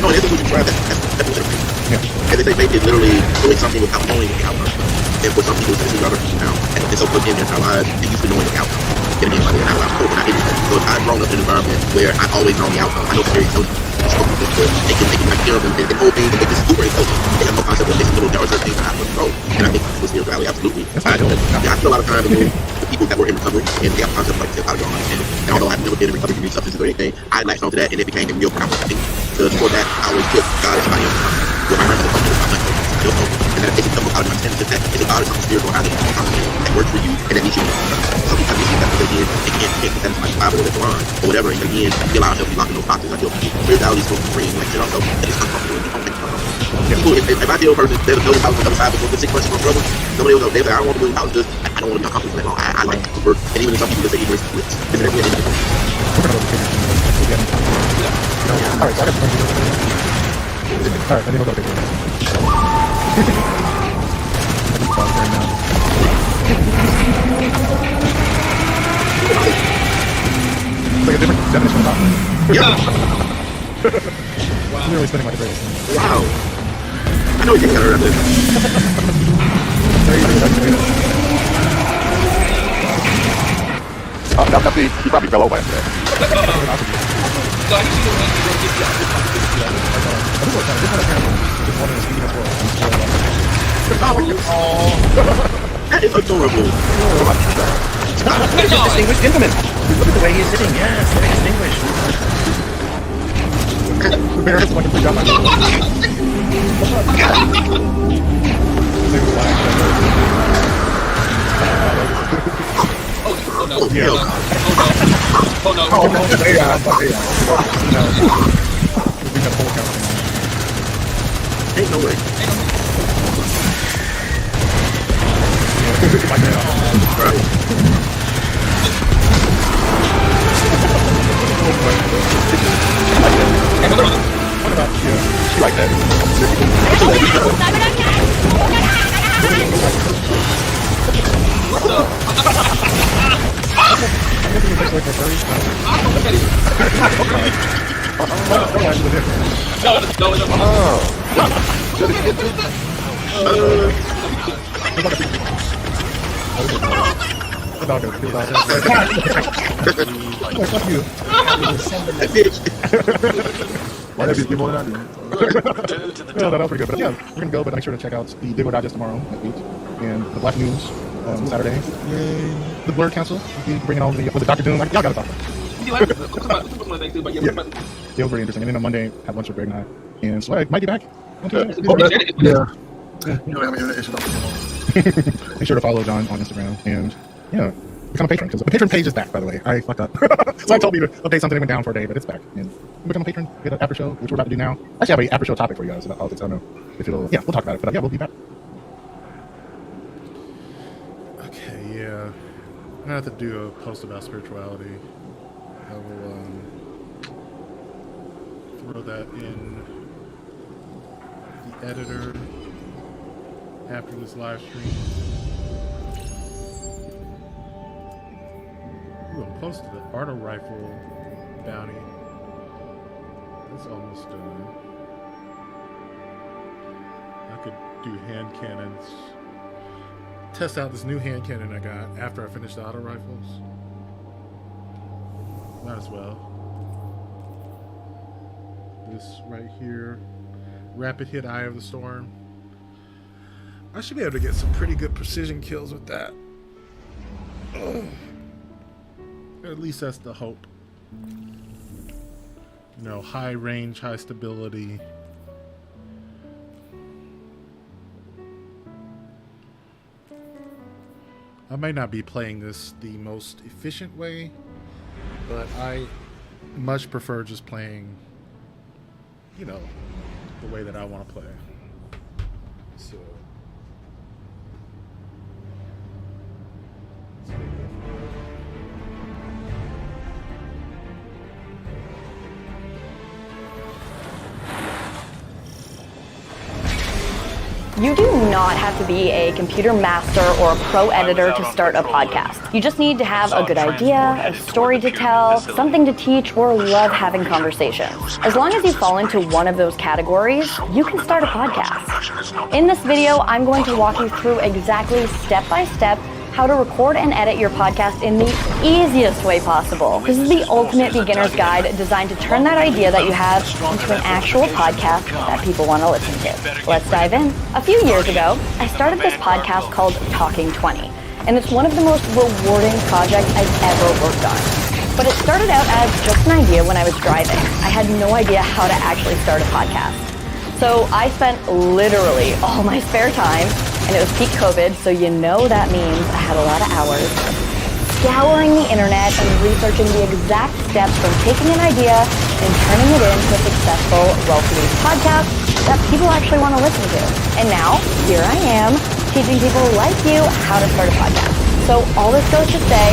S10: no, that's what you try. That's what you're yeah. And they say faith is literally doing something without knowing the outcome. And for some people, especially other people now, and it's so put in their lives, they're used to knowing the outcome. And again, like, I'm cool, but I didn't. So I've grown up in an environment where I've always known the outcome. I know it's very intelligent. They can like hear them and hold things and make this super intelligent. They have no concept of this little jar certain things that I don't know. And I think this was spirituality, absolutely. I know that. I spent a lot of time with the people that were in recovery, and they have concepts like how to go understand it. And although I've never been in recovery from substances or anything, I latched onto that, and it became a real problem. I think before that, I always put God and somebody else. What my grandmother told me was and that it's a couple of understanding that it's a God is something spiritual, how that works for you, and that needs you. Sometimes you see that because again, it can't satisfy the Bible or the Quran or whatever, and again, you allow yourself to be locked in those boxes. I feel spirituality is supposed to bring, like I said, also, that it's uncomfortable. You don't think it's uncomfortable. If I tell a person there's $1 million on the other side before the 6 months from struggle, nobody will know. They say, I don't want $1 million because I don't want to be uncomfortable that long. I like comfort, and even some people that say ignorance is bliss. Isn't that weird?
S9: All right, so I got to all right, let me go take It's like a different definition of that.
S10: Yeah.
S9: Wow. I'm really spinning like a greatest.
S10: Wow. I know you can get around this.
S7: He probably fell over after that.
S10: That is adorable.
S8: Distinguished gentleman. Look at the way he's sitting. Yes, very distinguished.
S9: The bear is like a freak out.
S3: Oh no.
S10: Oh no.
S3: Oh no.
S10: Ain't no way. Right.
S7: She like that.
S9: Why did you more than I no, that was pretty good. But yeah, we're gonna go, but make sure to check out the Dig or Digest tomorrow at 8, and the Black News on Saturday. Yay! The Blurred Council will be bringing all the with the Dr. Doom. Like, y'all gotta talk about it. It was very interesting. And then on Monday, had lunch with Greg and I. And so I might be back.
S7: Yeah. You know, I mean, it should
S9: Make sure to follow John on Instagram and yeah, become a patron because the patron page is back. By the way, I fucked up. So I told you to update something that went down for a day, but it's back. And become a patron. Get an after show, which we're about to do now. Actually, I have an after show topic for you guys about politics. I don't know if it'll. Yeah, we'll talk about it. But yeah, we'll be back.
S1: Okay, yeah. I'm gonna have to do a post about spirituality. I will throw that in the editor after this live stream. Ooh, I'm close to the auto rifle bounty. That's almost done. I could do hand cannons. Test out this new hand cannon I got after I finish the auto rifles. Might as well. This right here. Rapid hit Eye of the Storm. I should be able to get some pretty good precision kills with that. Ugh. At least that's the hope. You know, high range, high stability. I might not be playing this the most efficient way, but I much prefer just playing, you know, the way that I want to play. So
S11: You do not have to be a computer master or a pro editor to start a podcast. You just need to have a good idea, a story to tell, something to teach, or love having conversations. As long as you fall into one of those categories, you can start a podcast. In this video, I'm going to walk you through exactly step by step how to record and edit your podcast in the easiest way possible. This is the ultimate beginner's guide designed to turn that idea that you have into an actual podcast that people want to listen to. Let's dive in. A few years ago, I started this podcast called Talking 20, and it's one of the most rewarding projects I've ever worked on. But it started out as just an idea when I was driving. I had no idea how to actually start a podcast. So I spent literally all my spare time, and it was peak COVID, so you know that means I had a lot of hours, scouring the internet and researching the exact steps from taking an idea and turning it into a successful, well-produced podcast that people actually want to listen to. And now, here I am, teaching people like you how to start a podcast. So all this goes to say,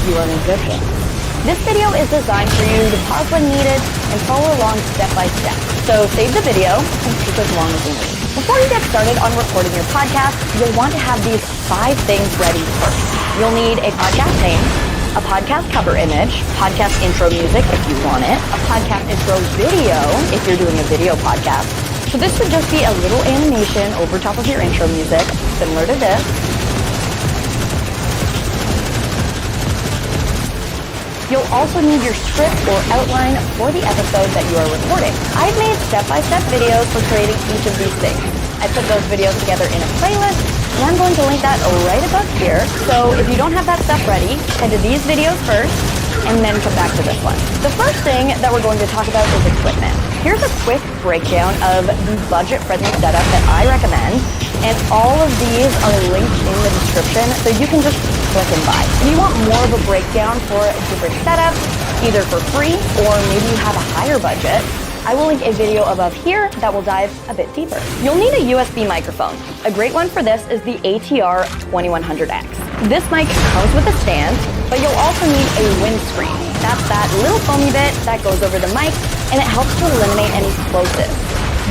S11: you are a musician. This video is designed for you to pause when needed and follow along step by step. So save the video and take as long as you need. Before you get started on recording your podcast, you'll want to have these 5 things ready first. You'll need a podcast name, a podcast cover image, podcast intro music if you want it, a podcast intro video if you're doing a video podcast. So this would just be a little animation over top of your intro music, similar to this. You'll also need your script or outline for the episode that you are recording. I've made step-by-step videos for creating each of these things. I put those videos together in a playlist, and I'm going to link that right above here. So if you don't have that stuff ready, head to these videos first, and then come back to this one. The first thing that we're going to talk about is equipment. Here's a quick breakdown of the budget-friendly setup that I recommend, and all of these are linked in the description, so you can just click and buy. If you want more of a breakdown for different setups, either for free or maybe you have a higher budget, I will link a video above here that will dive a bit deeper. You'll need a USB microphone. A great one for this is the ATR 2100X. This mic comes with a stand, but you'll also need a windscreen. That's that little foamy bit that goes over the mic, and it helps to eliminate any plosives.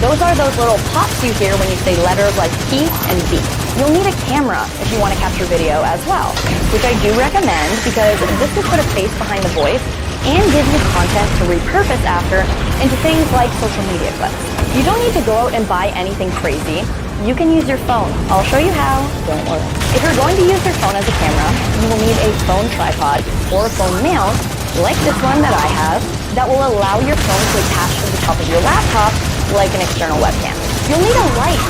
S11: Those are those little pops you hear when you say letters like P and B. You'll need a camera if you want to capture video as well, which I do recommend because this will put a face behind the voice and give you content to repurpose after into things like social media clips. You don't need to go out and buy anything crazy. You can use your phone. I'll show you how, don't worry. If you're going to use your phone as a camera, you will need a phone tripod or a phone mount, like this one that I have, that will allow your phone to attach to the top of your laptop like an external webcam. You'll need a light.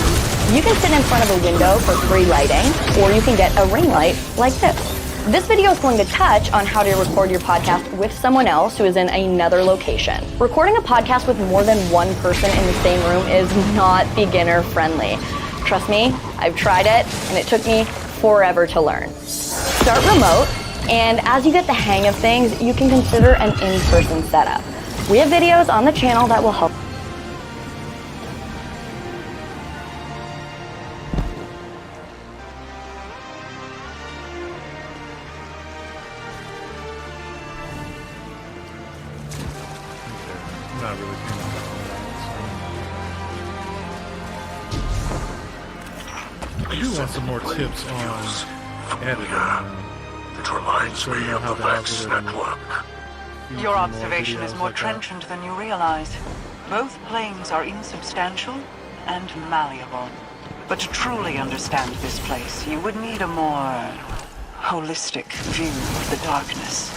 S11: You can sit in front of a window for free lighting, or you can get a ring light like this. This video is going to touch on how to record your podcast with someone else who is in another location. Recording a podcast with more than one person in the same room is not beginner friendly. Trust me, I've tried it and it took me forever to learn. Start remote, and as you get the hang of things, you can consider an in-person setup. We have videos on the channel that will help.
S1: I'm not really paying attention. I do want some more tips on editing.
S4: It reminds me of the Vex network.
S12: Your observation is more trenchant than you realize. Both planes are insubstantial and malleable. But to truly understand this place, you would need a more holistic view of the darkness.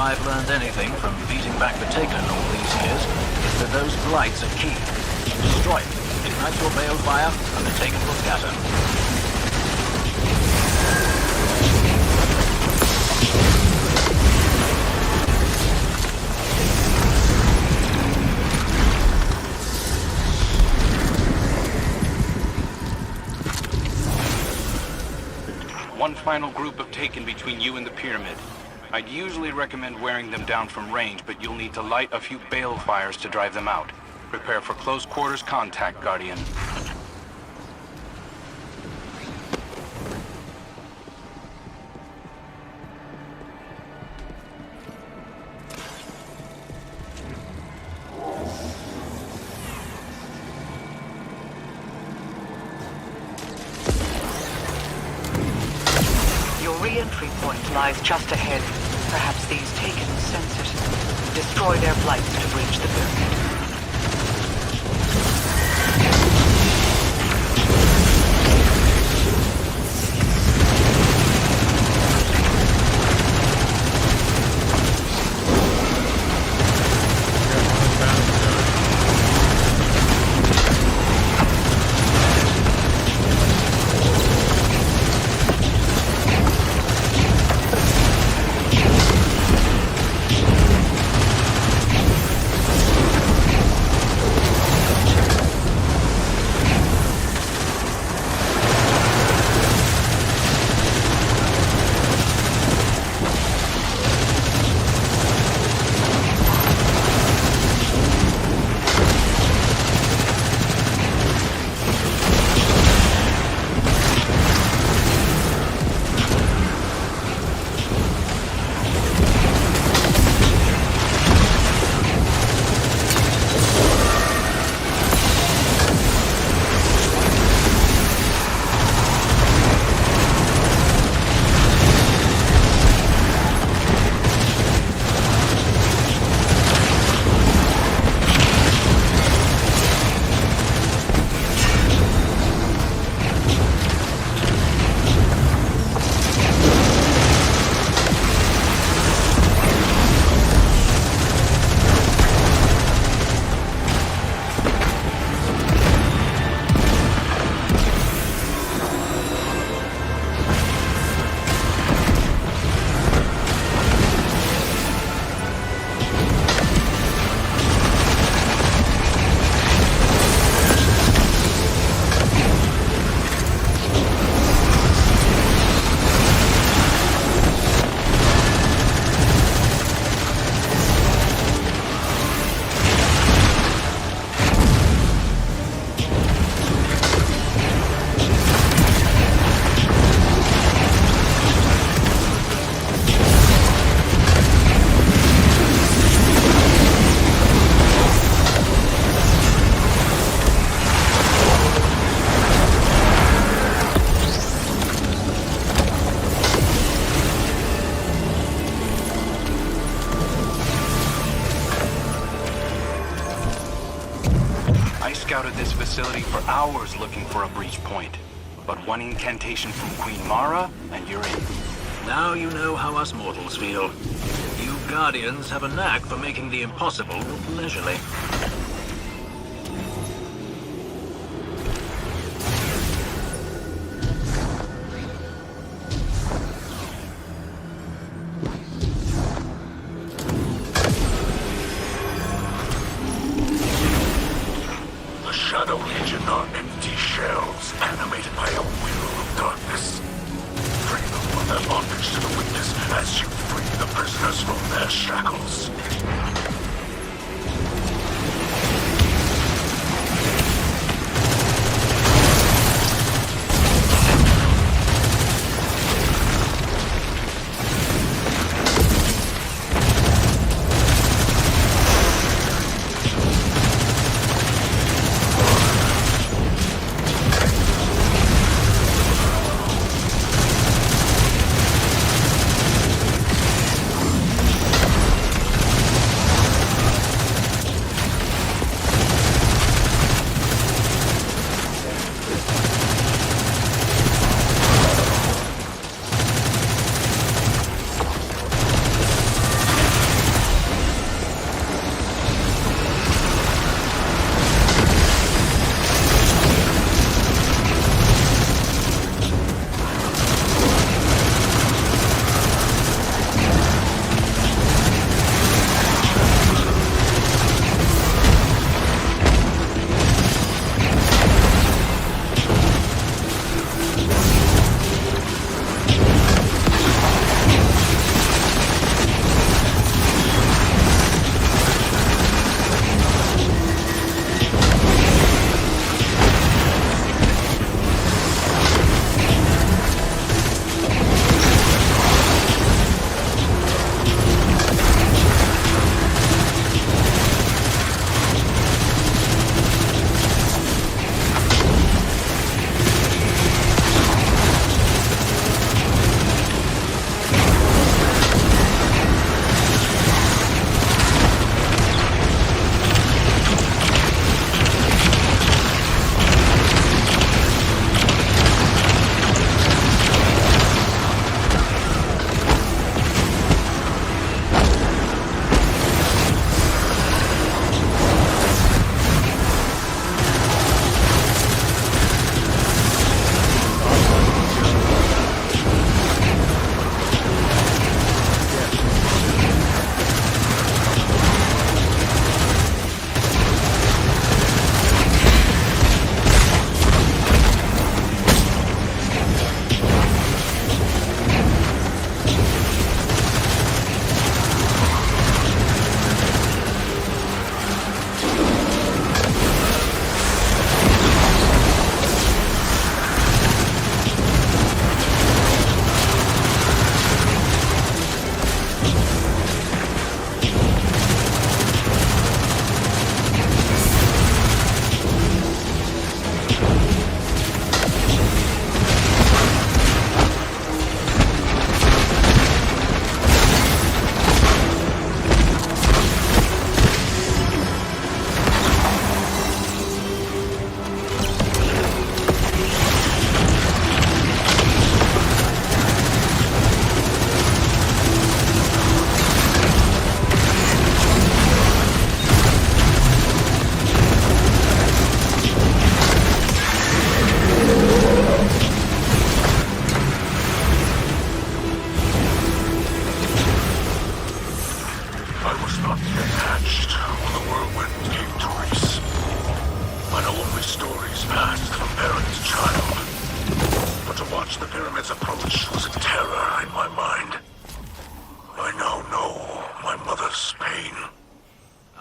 S4: I've learned anything from beating back the Taken all these years, it's that those blights are key. Destroy it, ignite your balefire, and the Taken will scatter.
S13: One final group of Taken between you and the pyramid. I'd usually recommend wearing them down from range, but you'll need to light a few balefires to drive them out. Prepare for close quarters contact, Guardian.
S12: Your re-entry point lies just ahead. Perhaps these Taken sense it. Destroy their blights to breach the pyramid.
S13: facility for hours looking for a breach point. But one incantation from Queen Mara, and you're in.
S4: Now you know how us mortals feel. You Guardians have a knack for making the impossible look leisurely.
S3: The Shadow Legion are empty shells animated by a will of darkness. Free them from their bondage to the witness as you free the prisoners from their shackles.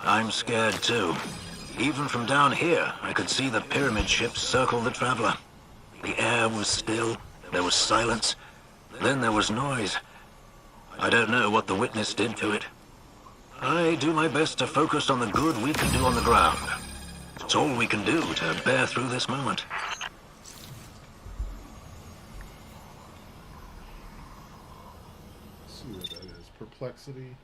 S4: I'm scared too. Even from down here, I could see the pyramid ships circle the traveler. The air was still, there was silence, then there was noise. I don't know what the witness did to it. I do my best to focus on the good we can do on the ground. It's all we can do to bear through this moment.
S1: Let's see what that is. Perplexity.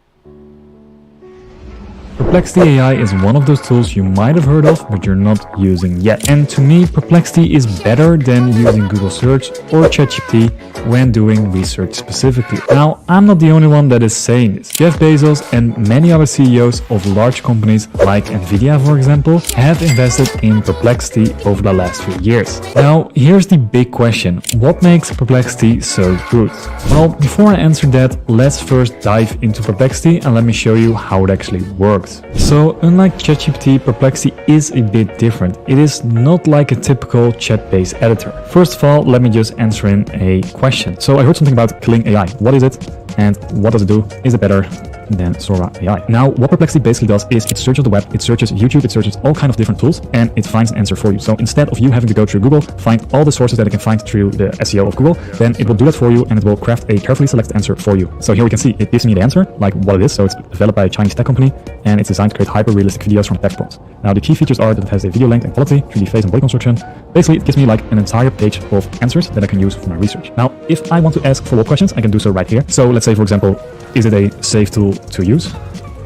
S14: Perplexity AI is one of those tools you might have heard of, but you're not using yet. And to me, Perplexity is better than using Google Search or ChatGPT when doing research specifically. Now, I'm not the only one that is saying this. Jeff Bezos and many other CEOs of large companies like Nvidia, for example, have invested in Perplexity over the last few years. Now, here's the big question. What makes Perplexity so good? Well, before I answer that, let's first dive into Perplexity and let me show you how it actually works. So, unlike ChatGPT, Perplexity is a bit different. It is not like a typical chat-based editor. First of all, let me just answer in a question. So I heard something about killing AI. What is it? And what does it do? Is it better than Sora AI? Now, what Perplexity basically does is it searches the web, it searches YouTube, it searches all kinds of different tools, and it finds an answer for you. So instead of you having to go through Google, find all the sources that it can find through the SEO of Google, then it will do that for you and it will craft a carefully selected answer for you. So here we can see it gives me the answer, like what it is. So it's developed by a Chinese tech company and it's designed to create hyper-realistic videos from text prompts. Now, the key features are that it has a video length and quality, 3D face and body construction. Basically, it gives me like an entire page of answers that I can use for my research. Now, if I want to ask follow-up questions, I can do so right here. So let's say, for example, is it a safe tool to use?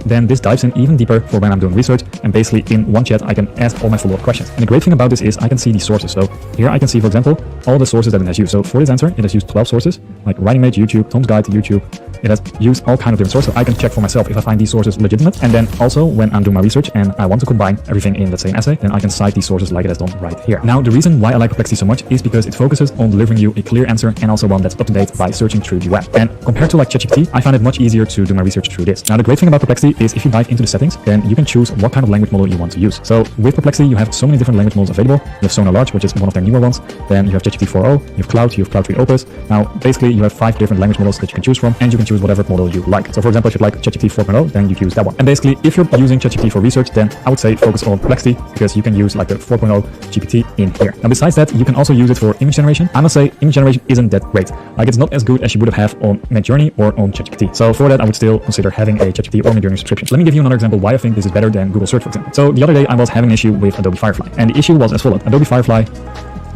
S14: Then this dives in even deeper for when I'm doing research, and basically in one chat I can ask all my follow-up questions. And the great thing about this is I can see the sources. So here I can see, for example, all the sources that it has used. So for this answer, it has used 12 sources, like Writing Mage, YouTube, Tom's Guide to YouTube. It has used all kinds of different sources, so I can check for myself if I find these sources legitimate. And then also when I'm doing my research and I want to combine everything in the same essay, then I can cite these sources like it has done right here. Now, the reason why I like Perplexity so much is because it focuses on delivering you a clear answer and also one that's up to date by searching through the web. And compared to like ChatGPT, I find it much easier to do my research through this. Now, the great thing about Perplexity is if you dive into the settings, then you can choose what kind of language model you want to use. So with Perplexity, you have so many different language models available. You have Sonar Large, which is one of their newer ones. Then you have ChatGPT 4o, you have Cloud 3 Opus. Now, basically, you have 5 different language models that you can choose from, and you can choose whatever model you like. So for example, if you like ChatGPT 4.0, then you use that one. And basically, if you're using ChatGPT for research, then I would say focus on Perplexity because you can use like the 4.0 GPT in here. Now, besides that, you can also use it for image generation. I must say, image generation isn't that great. Like, it's not as good as you would have on Midjourney or on ChatGPT. So for that, I would still consider having a ChatGPT or Midjourney subscription. Let me give you another example why I think this is better than Google Search, for example. So the other day, I was having an issue with Adobe Firefly, and the issue was as follows. Adobe Firefly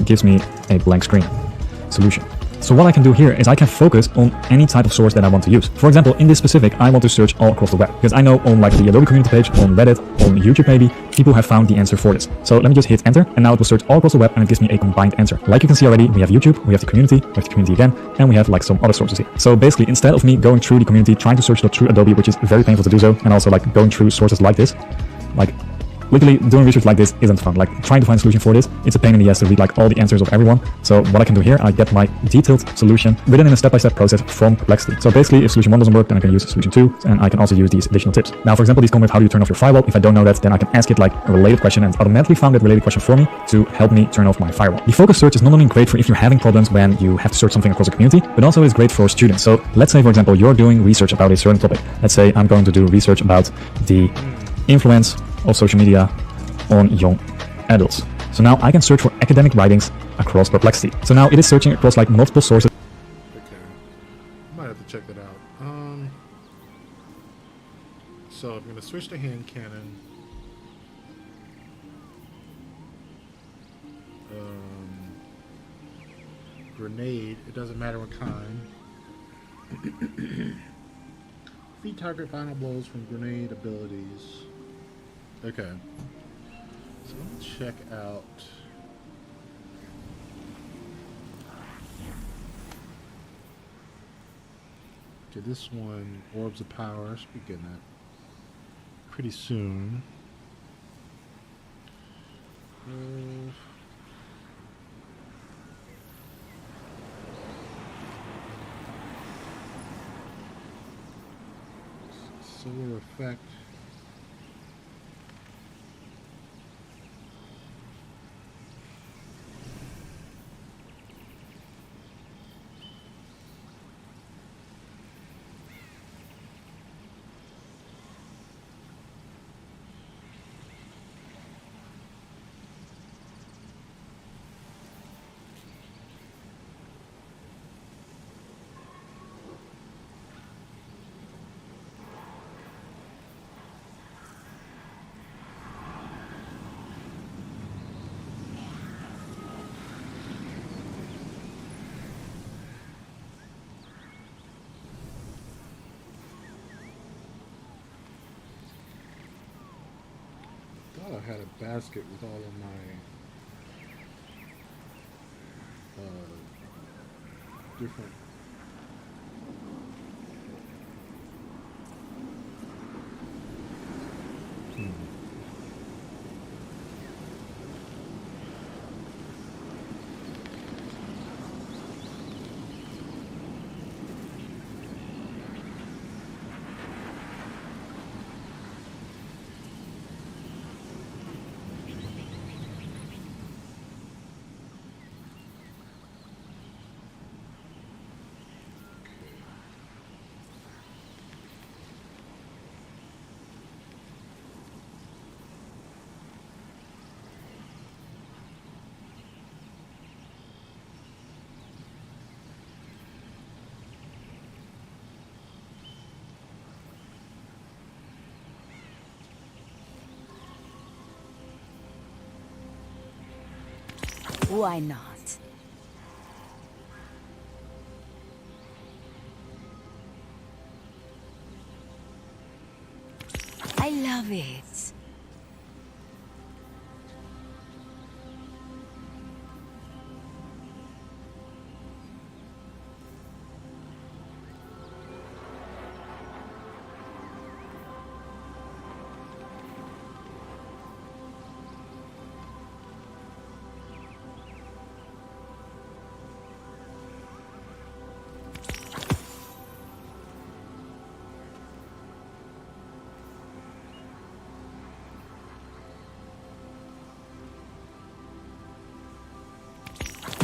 S14: gives me a blank screen solution. So what I can do here is I can focus on any type of source that I want to use. For example, in this specific, I want to search all across the web because I know on like the Adobe community page, on Reddit, on YouTube maybe, people have found the answer for this. So let me just hit enter, and now it will search all across the web and it gives me a combined answer. Like you can see already, we have YouTube, we have the community, we have the community again, and we have like some other sources here. So basically, instead of me going through the community, trying to search through Adobe, which is very painful to do so, and also like going through sources like this, like literally doing research like this isn't fun. Like trying to find a solution for this, it's a pain in the ass to read like all the answers of everyone. So what I can do here, I get my detailed solution written in a step-by-step process from Perplexity. So basically, if solution 1 doesn't work, then I can use solution 2, and I can also use these additional tips. Now, for example, these come with how do you turn off your firewall. If I don't know that, then I can ask it like a related question and automatically found that related question for me to help me turn off my firewall. The focus search is not only great for if you're having problems when you have to search something across a community, but also is great for students. So let's say, for example, you're doing research about a certain topic. Let's say I'm going to do research about the influence of social media on young adults. So now I can search for academic writings across Perplexity. So now it is searching across like multiple sources.
S1: Okay, might have to check that out. So I'm going to switch to hand cannon. Grenade, it doesn't matter what kind. Feed target final blows from grenade abilities. Okay. So let's check out. Okay, this one, Orbs of Power, should be getting that pretty soon. Solar effect. thought I had a basket with all of my different.
S2: Why not? I love it.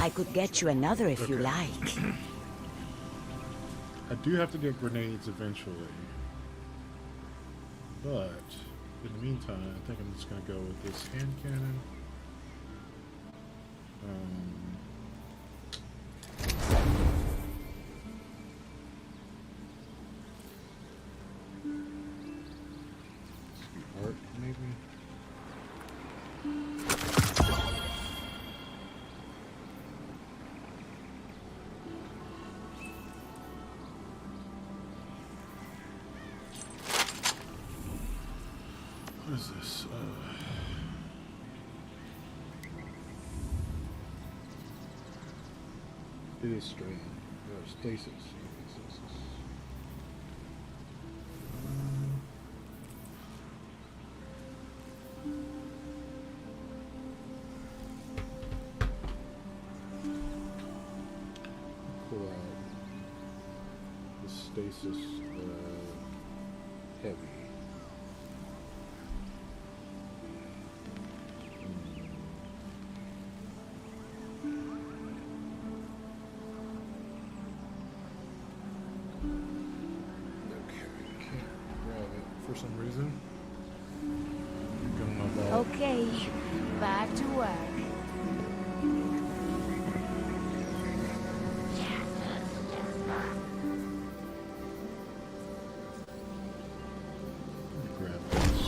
S2: I could get you another if you like.
S1: I do have to get grenades eventually, but in the meantime, I think I'm just gonna go with this hand cannon. Art, maybe. What is this? It is strange. Stasis. Pull out the stasis heavy. For some reason.
S2: Okay, back to work.
S1: Grab this.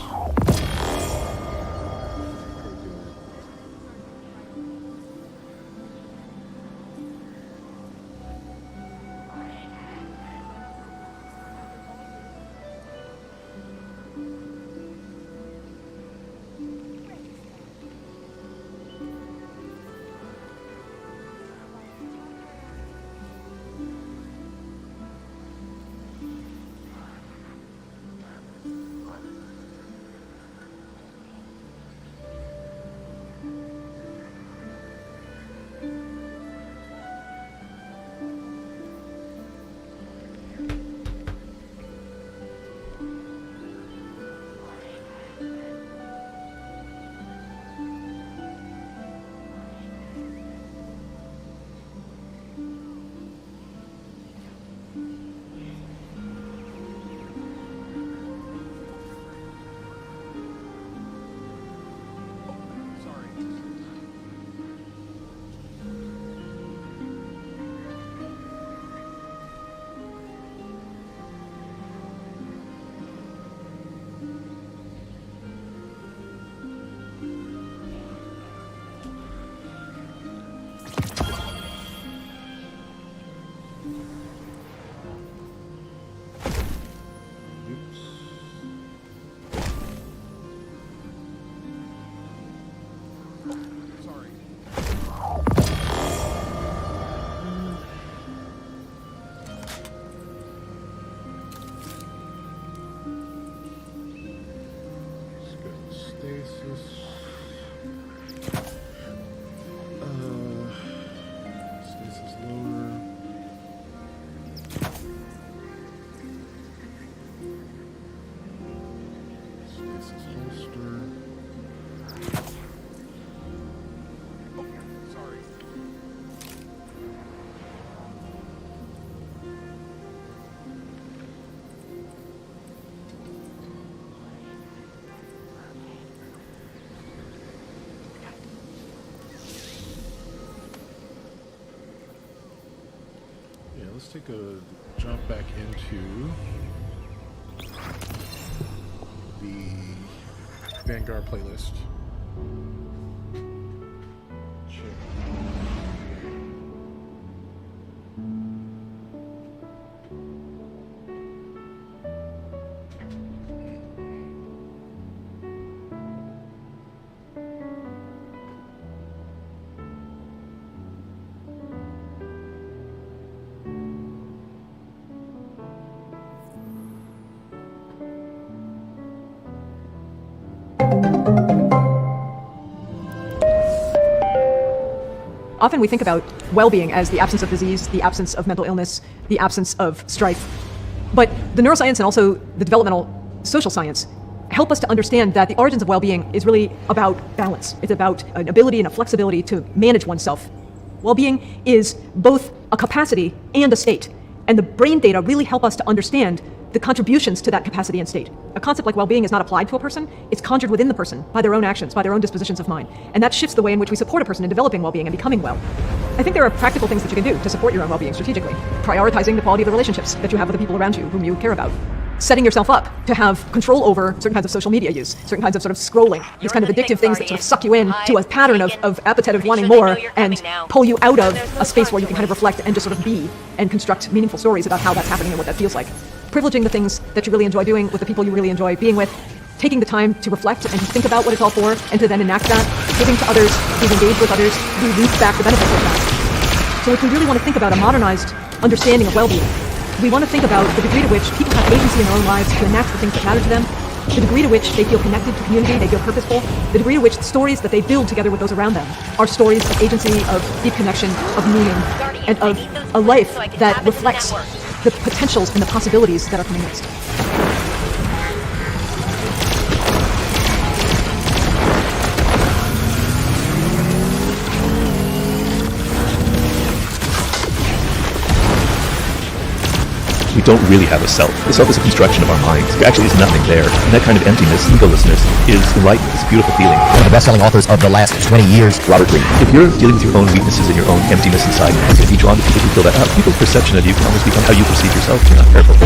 S1: Solstice holster.
S7: Oh, sorry.
S1: Yeah, let's take a jump back into the Vanguard playlist.
S15: Often we think about well-being as the absence of disease, the absence of mental illness, the absence of strife. But the neuroscience and also the developmental social science help us to understand that the origins of well-being is really about balance. It's about an ability and a flexibility to manage oneself. Well-being is both a capacity and a state. And the brain data really help us to understand the contributions to that capacity and state. A concept like well-being is not applied to a person, it's conjured within the person by their own actions, by their own dispositions of mind. And that shifts the way in which we support a person in developing well-being and becoming well. I think there are practical things that you can do to support your own well-being strategically. Prioritizing the quality of the relationships that you have with the people around you whom you care about. Setting yourself up to have control over certain kinds of social media use, certain kinds of sort of scrolling, these kind of addictive things that sort of suck you in to a pattern of appetite of wanting more and pull you out of a space where you can kind of reflect and just sort of be and construct meaningful stories about how that's happening and what that feels like. Privileging the things that you really enjoy doing with the people you really enjoy being with, taking the time to reflect and to think about what it's all for and to then enact that, giving to others, being engaged with others, who reap back the benefits of that. So if we really want to think about a modernized understanding of well-being, we want to think about the degree to which people have agency in their own lives to enact the things that matter to them, the degree to which they feel connected to community, they feel purposeful, the degree to which the stories that they build together with those around them are stories of agency, of deep connection, of meaning, and of a life that reflects the potentials and the possibilities that are coming next.
S16: We don't really have a self. The self is a construction of our minds. There actually is nothing there. And that kind of emptiness, egolessness, is enlightenment. It's a beautiful feeling.
S17: One of the best-selling authors of the last 20 years,
S16: Robert Greene. If you're dealing with your own weaknesses and your own emptiness inside, and if you draw to people who fill that out, people's perception of you can almost become how you perceive yourself if you're not careful.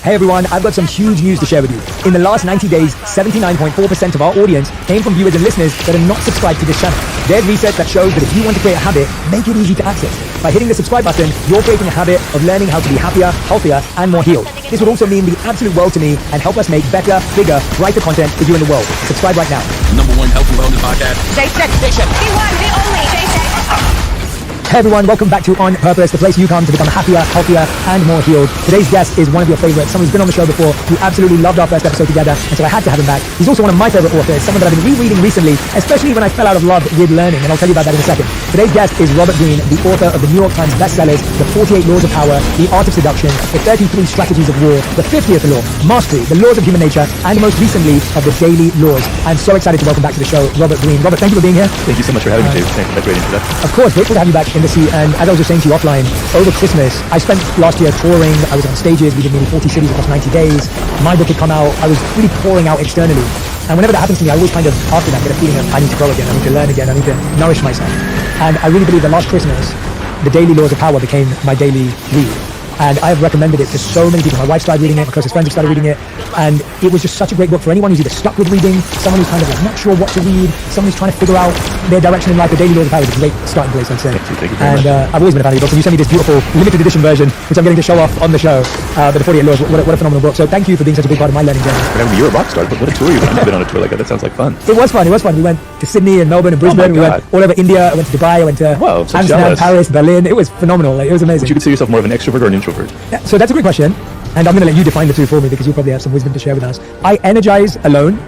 S17: Hey everyone, I've got some huge news to share with you. In the last 90 days, 79.4% of our audience came from viewers and listeners that are not subscribed to this channel. There's research that shows that if you want to create a habit, make it easy to access. By hitting the subscribe button, you're creating a habit of learning how to be happier, healthier, and more healed. This would also mean the absolute world to me and help us make better, bigger, brighter content for you in the world. Subscribe right now.
S10: #1 health and wellness podcast.
S17: J-Tech Station.
S2: The one, the only J-Tech.
S17: Hey everyone, welcome back to On Purpose, the place you come to become happier, healthier, and more healed. Today's guest is one of your favorites, someone who's been on the show before, who absolutely loved our first episode together, and so I had to have him back. He's also one of my favorite authors, someone that I've been rereading recently, especially when I fell out of love with learning, and I'll tell you about that in a second. Today's guest is Robert Greene, the author of the New York Times bestsellers, The 48 Laws of Power, The Art of Seduction, The 33 Strategies of War, The 50th Law, Mastery, The Laws of Human Nature, and most recently, of The Daily Laws. I'm so excited to welcome back to the show, Robert Greene. Robert, thank you for being here.
S16: Thank you so much for having me, Dave. Thanks for that great introduction.
S17: Of course, grateful to have you back in the seat, and as I was just saying to you offline, over Christmas, I spent last year touring, I was on stages, we did nearly 40 cities across 90 days, my book had come out, I was really pouring out externally, and whenever that happens to me, I always kind of, after that, get a feeling of, I need to grow again, I need to learn again, I need to nourish myself, and I really believe that last Christmas, The Daily Laws of Power became my daily read. And I have recommended it to so many people. My wife started reading it, my closest friends have started reading it, and it was just such a great book for anyone who's either stuck with reading, someone who's kind of like not sure what to read, someone who's trying to figure out their direction in life. The Daily Laws of Power is a great starting place, I'd say.
S16: Thank you very much.
S17: I've always been a fan of your books, and you sent me this beautiful limited edition version, which I'm getting to show off on the show. But The 48 Laws, what a phenomenal book. So thank you for being such a big part of my learning journey.
S16: Remember, you're a rock star, but what a tour you've been on a tour like that. That sounds like fun.
S17: It was fun. We went to Sydney and Melbourne and Brisbane. We went all over India. I went to Dubai. I went to Amsterdam, Paris, Berlin. It was phenomenal. It was amazing.
S16: Would you consider yourself more of an extrovert or an introvert?
S17: Yeah, so that's a great question. And I'm going to let you define the two for me because you probably have some wisdom to share with us. I energize alone,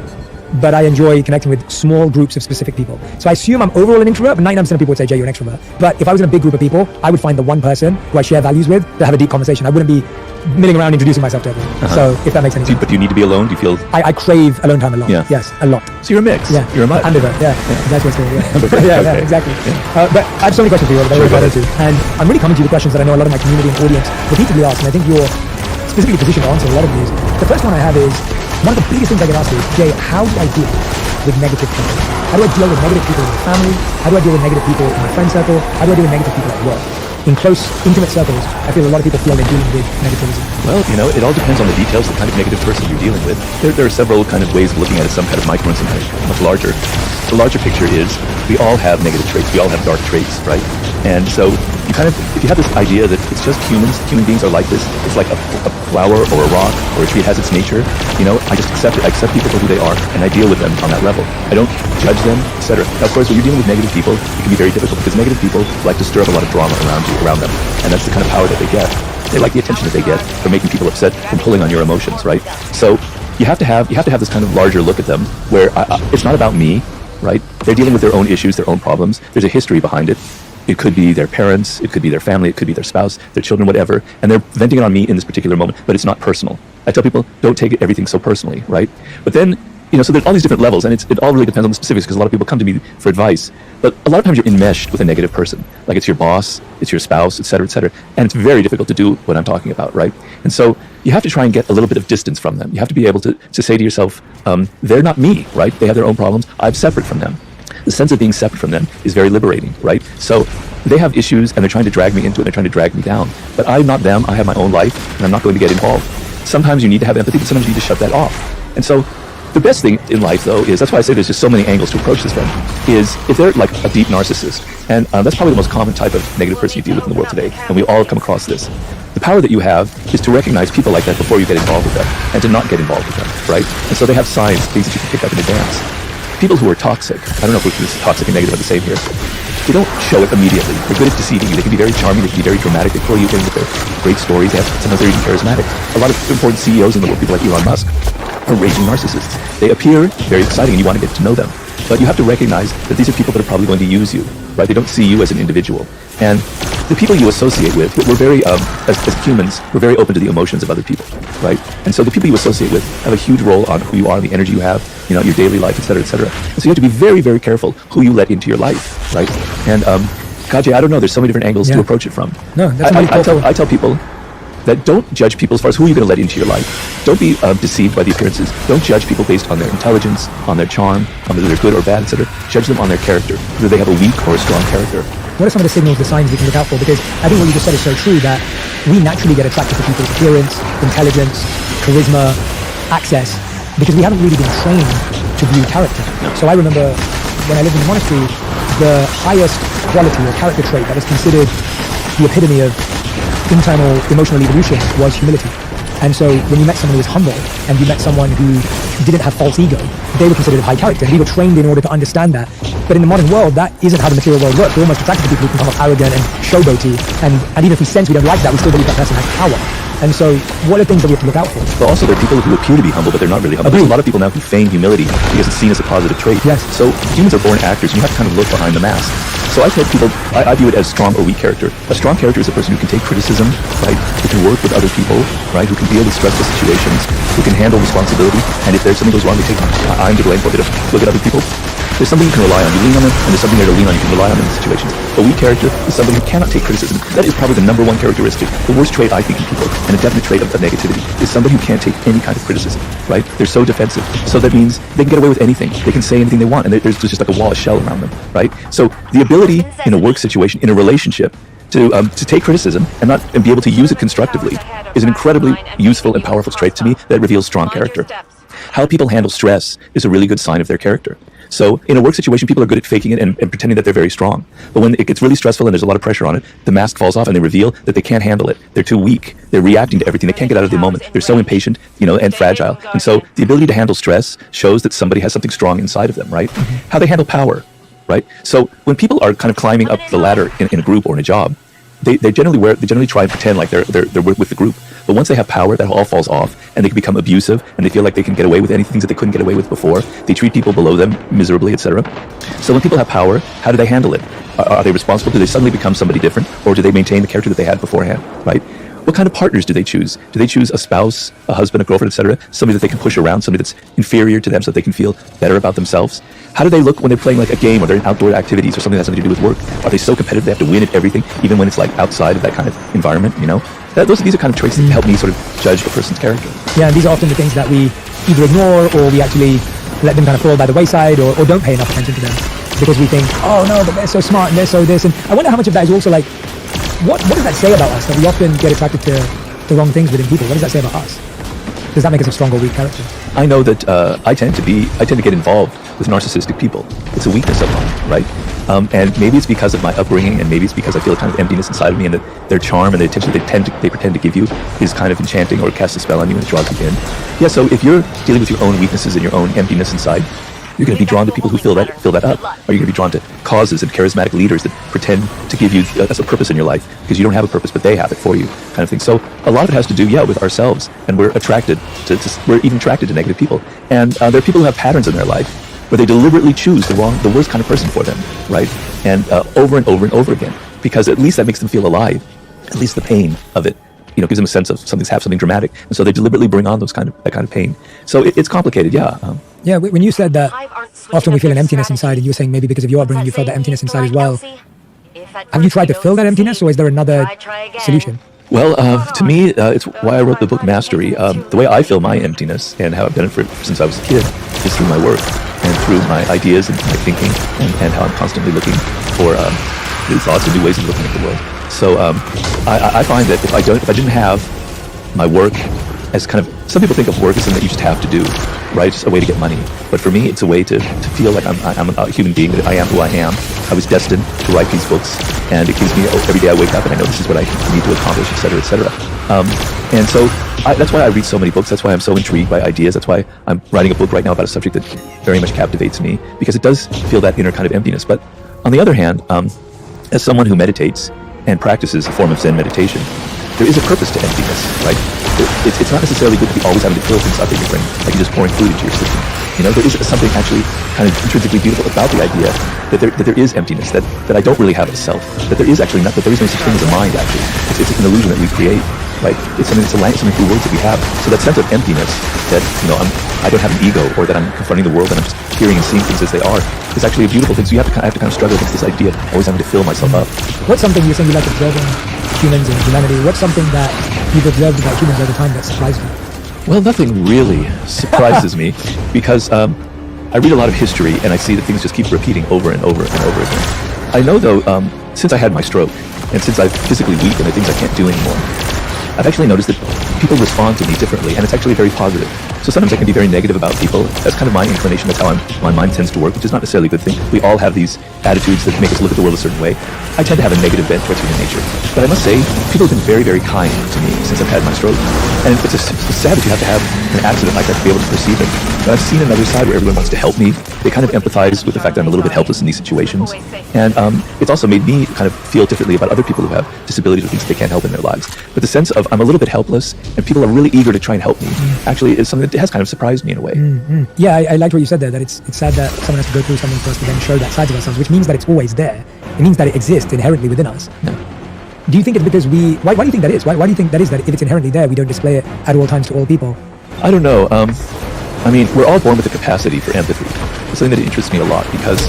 S17: but I enjoy connecting with small groups of specific people. So I assume I'm overall an introvert, but 99% of people would say, Jay, you're an extrovert. But if I was in a big group of people, I would find the one person who I share values with to have a deep conversation. I wouldn't be milling around introducing myself to everyone. So if that makes any sense.
S16: But do you need to be alone? Do you feel...
S17: I crave alone time a lot.
S16: Yeah.
S17: Yes, a lot.
S16: So you're a mix.
S17: Yeah.
S16: You're a mutt.
S17: Ambivert, yeah. That's what's called, yeah.
S16: Ambivert,
S17: yeah,
S16: okay.
S17: exactly.
S16: Yeah.
S17: But I have so many questions for you that I really into. And I'm really coming to you with questions that I know a lot of my community and audience repeatedly ask, and I think you're specifically positioned to answer a lot of these. The first one I have is, one of the biggest things I get asked is, Jay, how do I deal with negative people? How do I deal with negative people in my family? How do I deal with negative people in my friend circle? How do I deal with negative people at work? In close, intimate circles, I feel a lot of people feel they're dealing with negativity.
S16: Well, it all depends on the details, the kind of negative person you're dealing with. There are several kind of ways of looking at it, some kind of micro and some kind of much larger. The larger picture is we all have negative traits. We all have dark traits, right? And so you kind of, if you have this idea that it's just human beings are like this, it's like a flower or a rock or a tree, it has its nature, I just accept it. I accept people for who they are and I deal with them on that level. I don't judge them, etc. Now, of course, when you're dealing with negative people, it can be very difficult because negative people like to stir up a lot of drama around them. And that's the kind of power that they get. They like the attention that they get from making people upset, from pulling on your emotions, right? So you have to have this kind of larger look at them where it's not about me, right? They're dealing with their own issues, their own problems. There's a history behind it. It could be their parents, it could be their family, it could be their spouse, their children, whatever. And they're venting it on me in this particular moment, but it's not personal. I tell people, don't take everything so personally, right? But then, so there's all these different levels, and it all really depends on the specifics, because a lot of people come to me for advice. But a lot of times you're enmeshed with a negative person. Like it's your boss, it's your spouse, etc., etc. And it's very difficult to do what I'm talking about, right? And so you have to try and get a little bit of distance from them. You have to be able to say to yourself, they're not me, right? They have their own problems. I'm separate from them. The sense of being separate from them is very liberating, right? So they have issues and they're trying to drag me into it, they're trying to drag me down. But I'm not them, I have my own life, and I'm not going to get involved. Sometimes you need to have empathy, but sometimes you need to shut that off. And so the best thing in life, though, is, that's why I say there's just so many angles to approach this from, is if they're like a deep narcissist, and that's probably the most common type of negative person you deal with in the world today, and we all come across this. The power that you have is to recognize people like that before you get involved with them, and to not get involved with them, right? And so they have signs, things that you can pick up in advance. People who are toxic, I don't know if this toxic and negative are the same here, they don't show it immediately. They're good at deceiving you. They can be very charming, they can be very dramatic, they pull you in with their great stories, sometimes they're even charismatic. A lot of important CEOs in the world, people like Elon Musk, are raging narcissists. They appear very exciting and you want to get to know them. But you have to recognize that these are people that are probably going to use you, right? They don't see you as an individual. And the people you associate with, we're very, as humans, we're very open to the emotions of other people, right? And so the people you associate with have a huge role on who you are, the energy you have, your daily life, etc., etc. And so you have to be very, very careful who you let into your life, right? And, Kajay, I don't know, there's so many different angles to approach it from.
S17: No, that's really
S16: I tell people that don't judge people as far as who you're going to let into your life. Don't be deceived by the appearances. Don't judge people based on their intelligence, on their charm, on whether they're good or bad, etc. Judge them on their character, whether they have a weak or a strong character.
S17: What are some of the signals, the signs we can look out for? Because I think what you just said is so true, that we naturally get attracted to people's appearance, intelligence, charisma, access, because we haven't really been trained to view character.
S16: No.
S17: So I remember when I lived in the monastery, the highest quality or character trait that was considered the epitome of internal emotional evolution was humility. And so when you met someone who was humble and you met someone who didn't have false ego, they were considered of high character, and we were trained in order to understand that. But in the modern world, that isn't how the material world works. We're almost attracted to people who can come off arrogant and showboaty, and even if we sense we don't like that, we still believe that person has power. And so, what are things that we have to look out for?
S16: But also, there are people who appear to be humble, but they're not really humble. There's a lot of people now who feign humility because it's seen as a positive trait.
S17: Yes.
S16: So humans are born actors, and you have to kind of look behind the mask. So I tell people, I view it as strong or weak character. A strong character is a person who can take criticism, right? Who can work with other people, right? Who can deal with stressful situations, who can handle responsibility. And if there's something goes wrong, they take I'm to blame for it. Look at other people. There's something you can rely on. You lean on them, and there's something there to lean on. You can rely on them in situations. A weak character is somebody who cannot take criticism. That is probably the number one characteristic, the worst trait I think in people, and a definite trait of negativity, is somebody who can't take any kind of criticism, right? They're so defensive. So that means they can get away with anything. They can say anything they want, and there's just like a wall of shell around them, right? So the ability in a work situation, in a relationship, to take criticism and be able to use it constructively is an incredibly useful and powerful trait to me that reveals strong character. How people handle stress is a really good sign of their character. So in a work situation, people are good at faking it and pretending that they're very strong. But when it gets really stressful and there's a lot of pressure on it, the mask falls off and they reveal that they can't handle it. They're too weak. They're reacting to everything. They can't get out of the moment. They're so impatient, and fragile. And so the ability to handle stress shows that somebody has something strong inside of them, right? How they handle power, right? So when people are kind of climbing up the ladder in a group or in a job, they generally try and pretend like they're with the group. But once they have power, that all falls off, and they can become abusive, and they feel like they can get away with any things that they couldn't get away with before. They treat people below them miserably, etc. So when people have power, how do they handle it? Are they responsible? Do they suddenly become somebody different, or do they maintain the character that they had beforehand? Right? What kind of partners do they choose? Do they choose a spouse, a husband, a girlfriend, etc.? Somebody that they can push around, somebody that's inferior to them, so that they can feel better about themselves? How do they look when they're playing like a game, or they're in outdoor activities, or something that has something to do with work? Are they so competitive they have to win at everything, even when it's like outside of that kind of environment? You know, these are kind of traits that help me sort of judge a person's character.
S17: Yeah, and these are often the things that we either ignore, or we actually let them kind of fall by the wayside, or don't pay enough attention to them because we think, oh no, but they're so smart and they're so this. And I wonder how much of that is also like, what does that say about us, that we often get attracted to the wrong things within people? What does that say about us? Does that make us a strong or weak character?
S16: I know that I tend to get involved with narcissistic people. It's a weakness of mine, right? And maybe it's because of my upbringing, and maybe it's because I feel a kind of emptiness inside of me, and that their charm and the attention they pretend to give you is kind of enchanting, or casts a spell on you and draws you in. Yeah, so if you're dealing with your own weaknesses and your own emptiness inside, you're going to be drawn to people who fill that up. Or you're going to be drawn to causes and charismatic leaders that pretend to give you as a purpose in your life, because you don't have a purpose, but they have it for you, kind of thing. So a lot of it has to do, with ourselves, and we're attracted we're even attracted to negative people. And there are people who have patterns in their life where they deliberately choose the worst kind of person for them, right? And over and over and over again, because at least that makes them feel alive. At least the pain of it, gives them a sense of something dramatic, and so they deliberately bring on that kind of pain. So it's complicated,
S17: Yeah, when you said that often we feel an emptiness inside, and you were saying maybe because of your upbringing you felt that emptiness inside as well. Have you tried to fill that emptiness, or is there another solution?
S16: Well, to me, it's why I wrote the book Mastery. The way I fill my emptiness, and how I've done it since I was a kid, is through my work, and through my ideas and my thinking, and how I'm constantly looking for new thoughts and new ways of looking at the world. So I find that if I didn't have my work as kind of, some people think of work as something that you just have to do, right? Just a way to get money. But for me, it's a way to feel like I'm a human being, that I am who I am. I was destined to write these books, and it gives me, every day I wake up and I know this is what I need to accomplish, etc., etc. And so that's why I read so many books. That's why I'm so intrigued by ideas. That's why I'm writing a book right now about a subject that very much captivates me, because it does feel that inner kind of emptiness. But on the other hand, as someone who meditates and practices a form of Zen meditation, there is a purpose to emptiness, right? It's not necessarily good to be always having to fill things up in your brain, like you're just pouring food into your system. There is something actually kind of intrinsically beautiful about the idea that there is emptiness, that I don't really have a self, that there is actually not, that there is no such thing as a mind, actually. It's an illusion that we create, right? It's something through words that we have. So that sense of emptiness, that, I don't have an ego, or that I'm confronting the world and I'm just hearing and seeing things as they are, is actually a beautiful thing. So I have to kind of struggle against this idea of always having to fill myself up.
S17: What's something you're saying you like observing humans and humanity? What's something that you've observed about humans over time that surprised you?
S16: Well, nothing really surprises me, because I read a lot of history, and I see that things just keep repeating over and over and over again. I know, though, since I had my stroke, and since I'm physically weak and the things I can't do anymore, I've actually noticed that people respond to me differently, and it's actually very positive. So sometimes I can be very negative about people. That's kind of my inclination. That's how my mind tends to work, which is not necessarily a good thing. We all have these attitudes that make us look at the world a certain way. I tend to have a negative bent towards human nature. But I must say, people have been very, very kind to me since I've had my stroke. And it's sad that you have to have an accident like that to be able to perceive it. But I've seen another side where everyone wants to help me. They kind of empathize with the fact that I'm a little bit helpless in these situations. And it's also made me kind of feel differently about other people who have disabilities or things that they can't help in their lives. But the sense of I'm a little bit helpless, and people are really eager to try and help me, actually is something that has kind of surprised me in a way.
S17: Yeah, I liked what you said there, that it's sad that someone has to go through something for us to then show that side of ourselves, which means that it's always there. It means that it exists inherently within us. Do you think it's because why do you think that is? Why do you think that is, that if it's inherently there, we don't display it at all times to all people?
S16: I don't know. I mean, we're all born with the capacity for empathy. It's something that interests me a lot, because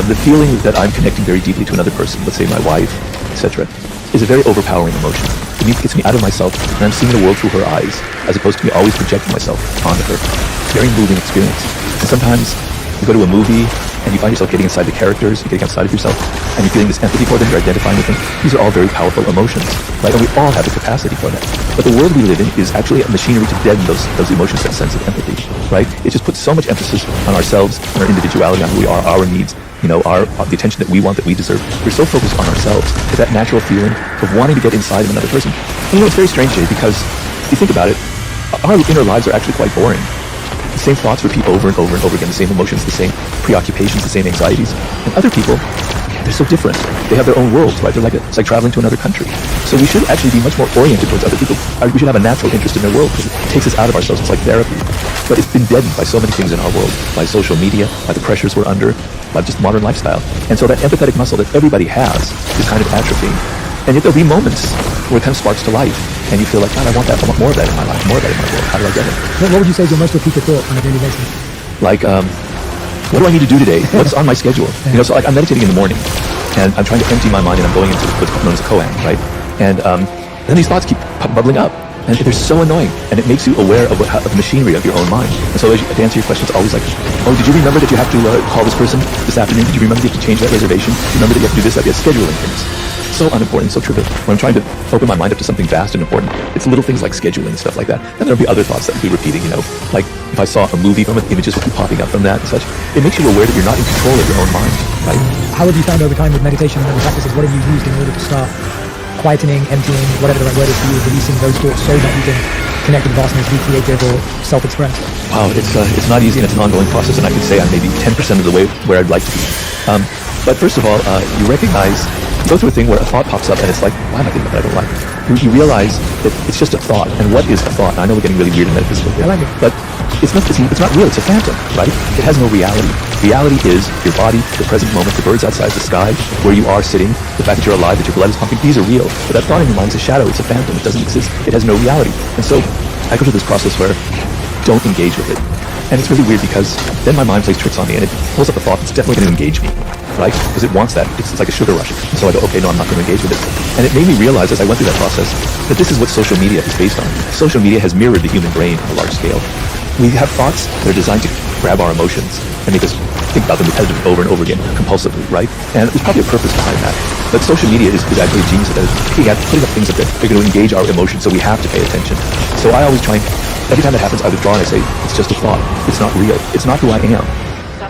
S16: the feeling that I'm connecting very deeply to another person, let's say my wife, etc., is a very overpowering emotion. It means it gets me out of myself, and I'm seeing the world through her eyes, as opposed to me always projecting myself onto her. It's a very moving experience. And sometimes you go to a movie, and you find yourself getting inside the characters, you're getting outside of yourself, and you're feeling this empathy for them, you're identifying with them. These are all very powerful emotions, right? And we all have the capacity for that. But the world we live in is actually a machinery to deaden those emotions, that sense of empathy, right? It just puts so much emphasis on ourselves, on our individuality, on who we are, our needs, the attention that we want, that we deserve. We're so focused on ourselves that natural feeling of wanting to get inside of another person. And it's very strange, Jay, because if you think about it, our inner lives are actually quite boring. The same thoughts repeat over and over and over again, the same emotions, the same preoccupations, the same anxieties. And other people, they're so different. They have their own worlds, right? It's like traveling to another country. So we should actually be much more oriented towards other people. We should have a natural interest in their world because it takes us out of ourselves. It's like therapy. But it's been deadened by so many things in our world, by social media, by the pressures we're under, by just modern lifestyle. And so that empathetic muscle that everybody has is kind of atrophying. And yet there'll be moments where it kind of sparks to life, and you feel like, God, I want more of that in my life, more of that in my world. How do I get it?
S17: What would you say is your most repeated thought on a daily basis?
S16: Like, what do I need to do today? What's on my schedule? You know, so like I'm meditating in the morning, and I'm trying to empty my mind, and I'm going into what's known as a koan, right? And then these thoughts keep bubbling up, and they're so annoying, and it makes you aware of the machinery of your own mind. And so to answer your question, it's always like, oh, did you remember that you have to call this person this afternoon? Did you remember that you have to change that reservation? Do you remember that you have to do this? Like, scheduling things. So unimportant, so trivial. When I'm trying to open my mind up to something vast and important, it's little things like scheduling and stuff like that. And there'll be other thoughts that will be repeating, you know, like if I saw a movie from it, images will keep popping up from that and such. It makes you aware that you're not in control of your own mind, right?
S17: How have you found over time with meditation and other practices? What have you used in order to start quietening, emptying, whatever the right word is for you, releasing those thoughts so that you can connect with vastness, be creative, or self-express?
S16: Wow, it's not easy, and it's an ongoing process, and I can say I'm maybe 10% of the way where I'd like to be. But first of all, you recognize, you go through a thing where a thought pops up, and it's like, why am I thinking that I don't like? You realize that it's just a thought, and what is a thought? And I know we're getting really weird and metaphysical here,
S17: I like it.
S16: but it's not real, it's a phantom, right? It has no reality. Reality is your body, the present moment, the birds outside the sky, where you are sitting, the fact that you're alive, that your blood is pumping, these are real. But that thought in your mind is a shadow, it's a phantom, it doesn't exist, it has no reality. And so I go through this process where don't engage with it. And it's really weird because then my mind plays tricks on me and it pulls up a thought that's definitely going to engage me, right? Because it wants that. It's like a sugar rush. And so I go, okay, no, I'm not going to engage with it. And it made me realize as I went through that process that this is what social media is based on. Social media has mirrored the human brain on a large scale. We have thoughts that are designed to grab our emotions and make us think about them repetitively over and over again, compulsively, right? And there's probably a purpose behind that. But social media is actually a genius at that. Putting up things that are going to engage our emotions, so we have to pay attention. So I always try and, every time that happens, I withdraw and I say, it's just a thought. It's not real. It's not who I am.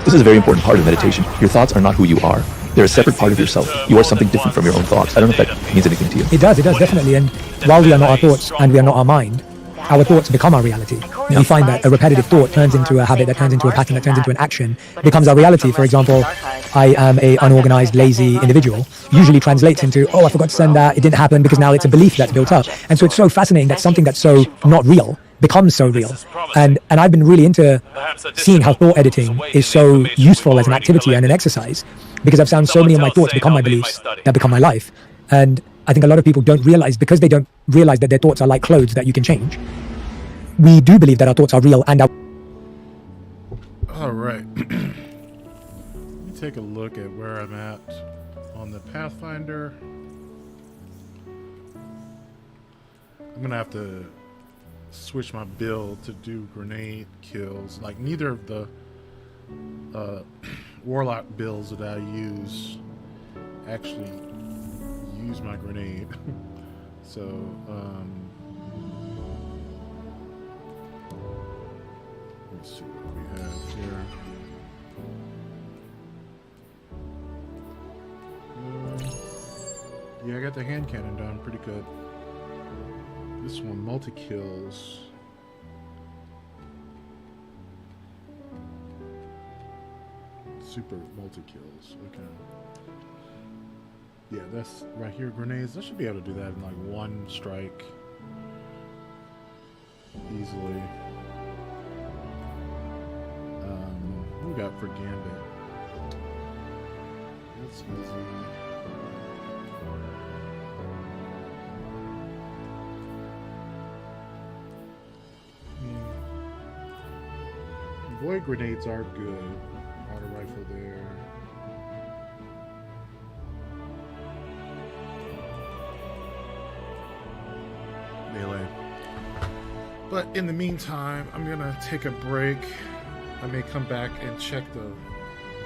S16: This is a very important part of meditation. Your thoughts are not who you are. They're a separate part of yourself. You are something different from your own thoughts. I don't know if that means anything to you.
S17: It does, definitely. And while we are not our thoughts and we are not our mind, our thoughts become our reality. And we find that a repetitive thought turns into a habit, that turns into a pattern, that turns into an action, becomes our reality. For example, I am a unorganized, lazy individual, usually translates into, oh, I forgot to send that, it didn't happen, because now it's a belief that's built up. And so it's so fascinating that something that's so not real becomes so real. And I've been really into seeing how thought editing is so useful as an activity and an exercise, because I've found so many of my thoughts become my beliefs that become my life. And I think a lot of people don't realize, because they don't realize that their thoughts are like clothes that you can change. We do believe that our thoughts are real and our...
S1: All right. Let me take a look at where I'm at on the Pathfinder. I'm going to have to switch my build to do grenade kills. Like, neither of the Warlock builds that I use actually use my grenade. So, let's see what we have here. Yeah, I got the hand cannon done pretty good. This one, multi-kills. Super multi-kills, okay. Yeah, that's right here, grenades. I should be able to do that in like one strike. Easily. What we got for Gambit? That's easy. Void grenades are good. Auto rifle there. Melee. But in the meantime, I'm gonna take a break. I may come back and check the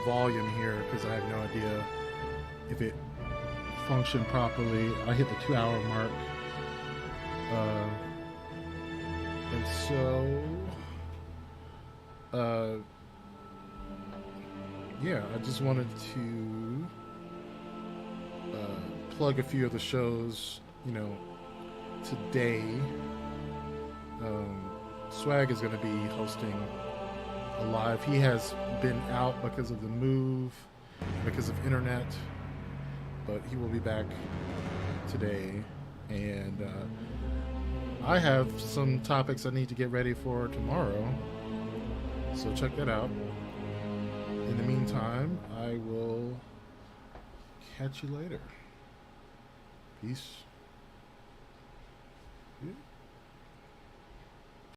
S1: volume here because I have no idea if it functioned properly. I hit the 2-hour mark. And so yeah, I just wanted to plug a few of the shows, you know, today. Swag is going to be hosting a live. He has been out because of the move, because of internet.
S9: but he will be back today. And I have some topics I need to get ready for tomorrow, so check that out. In the meantime, I will catch you later. Peace. Yeah.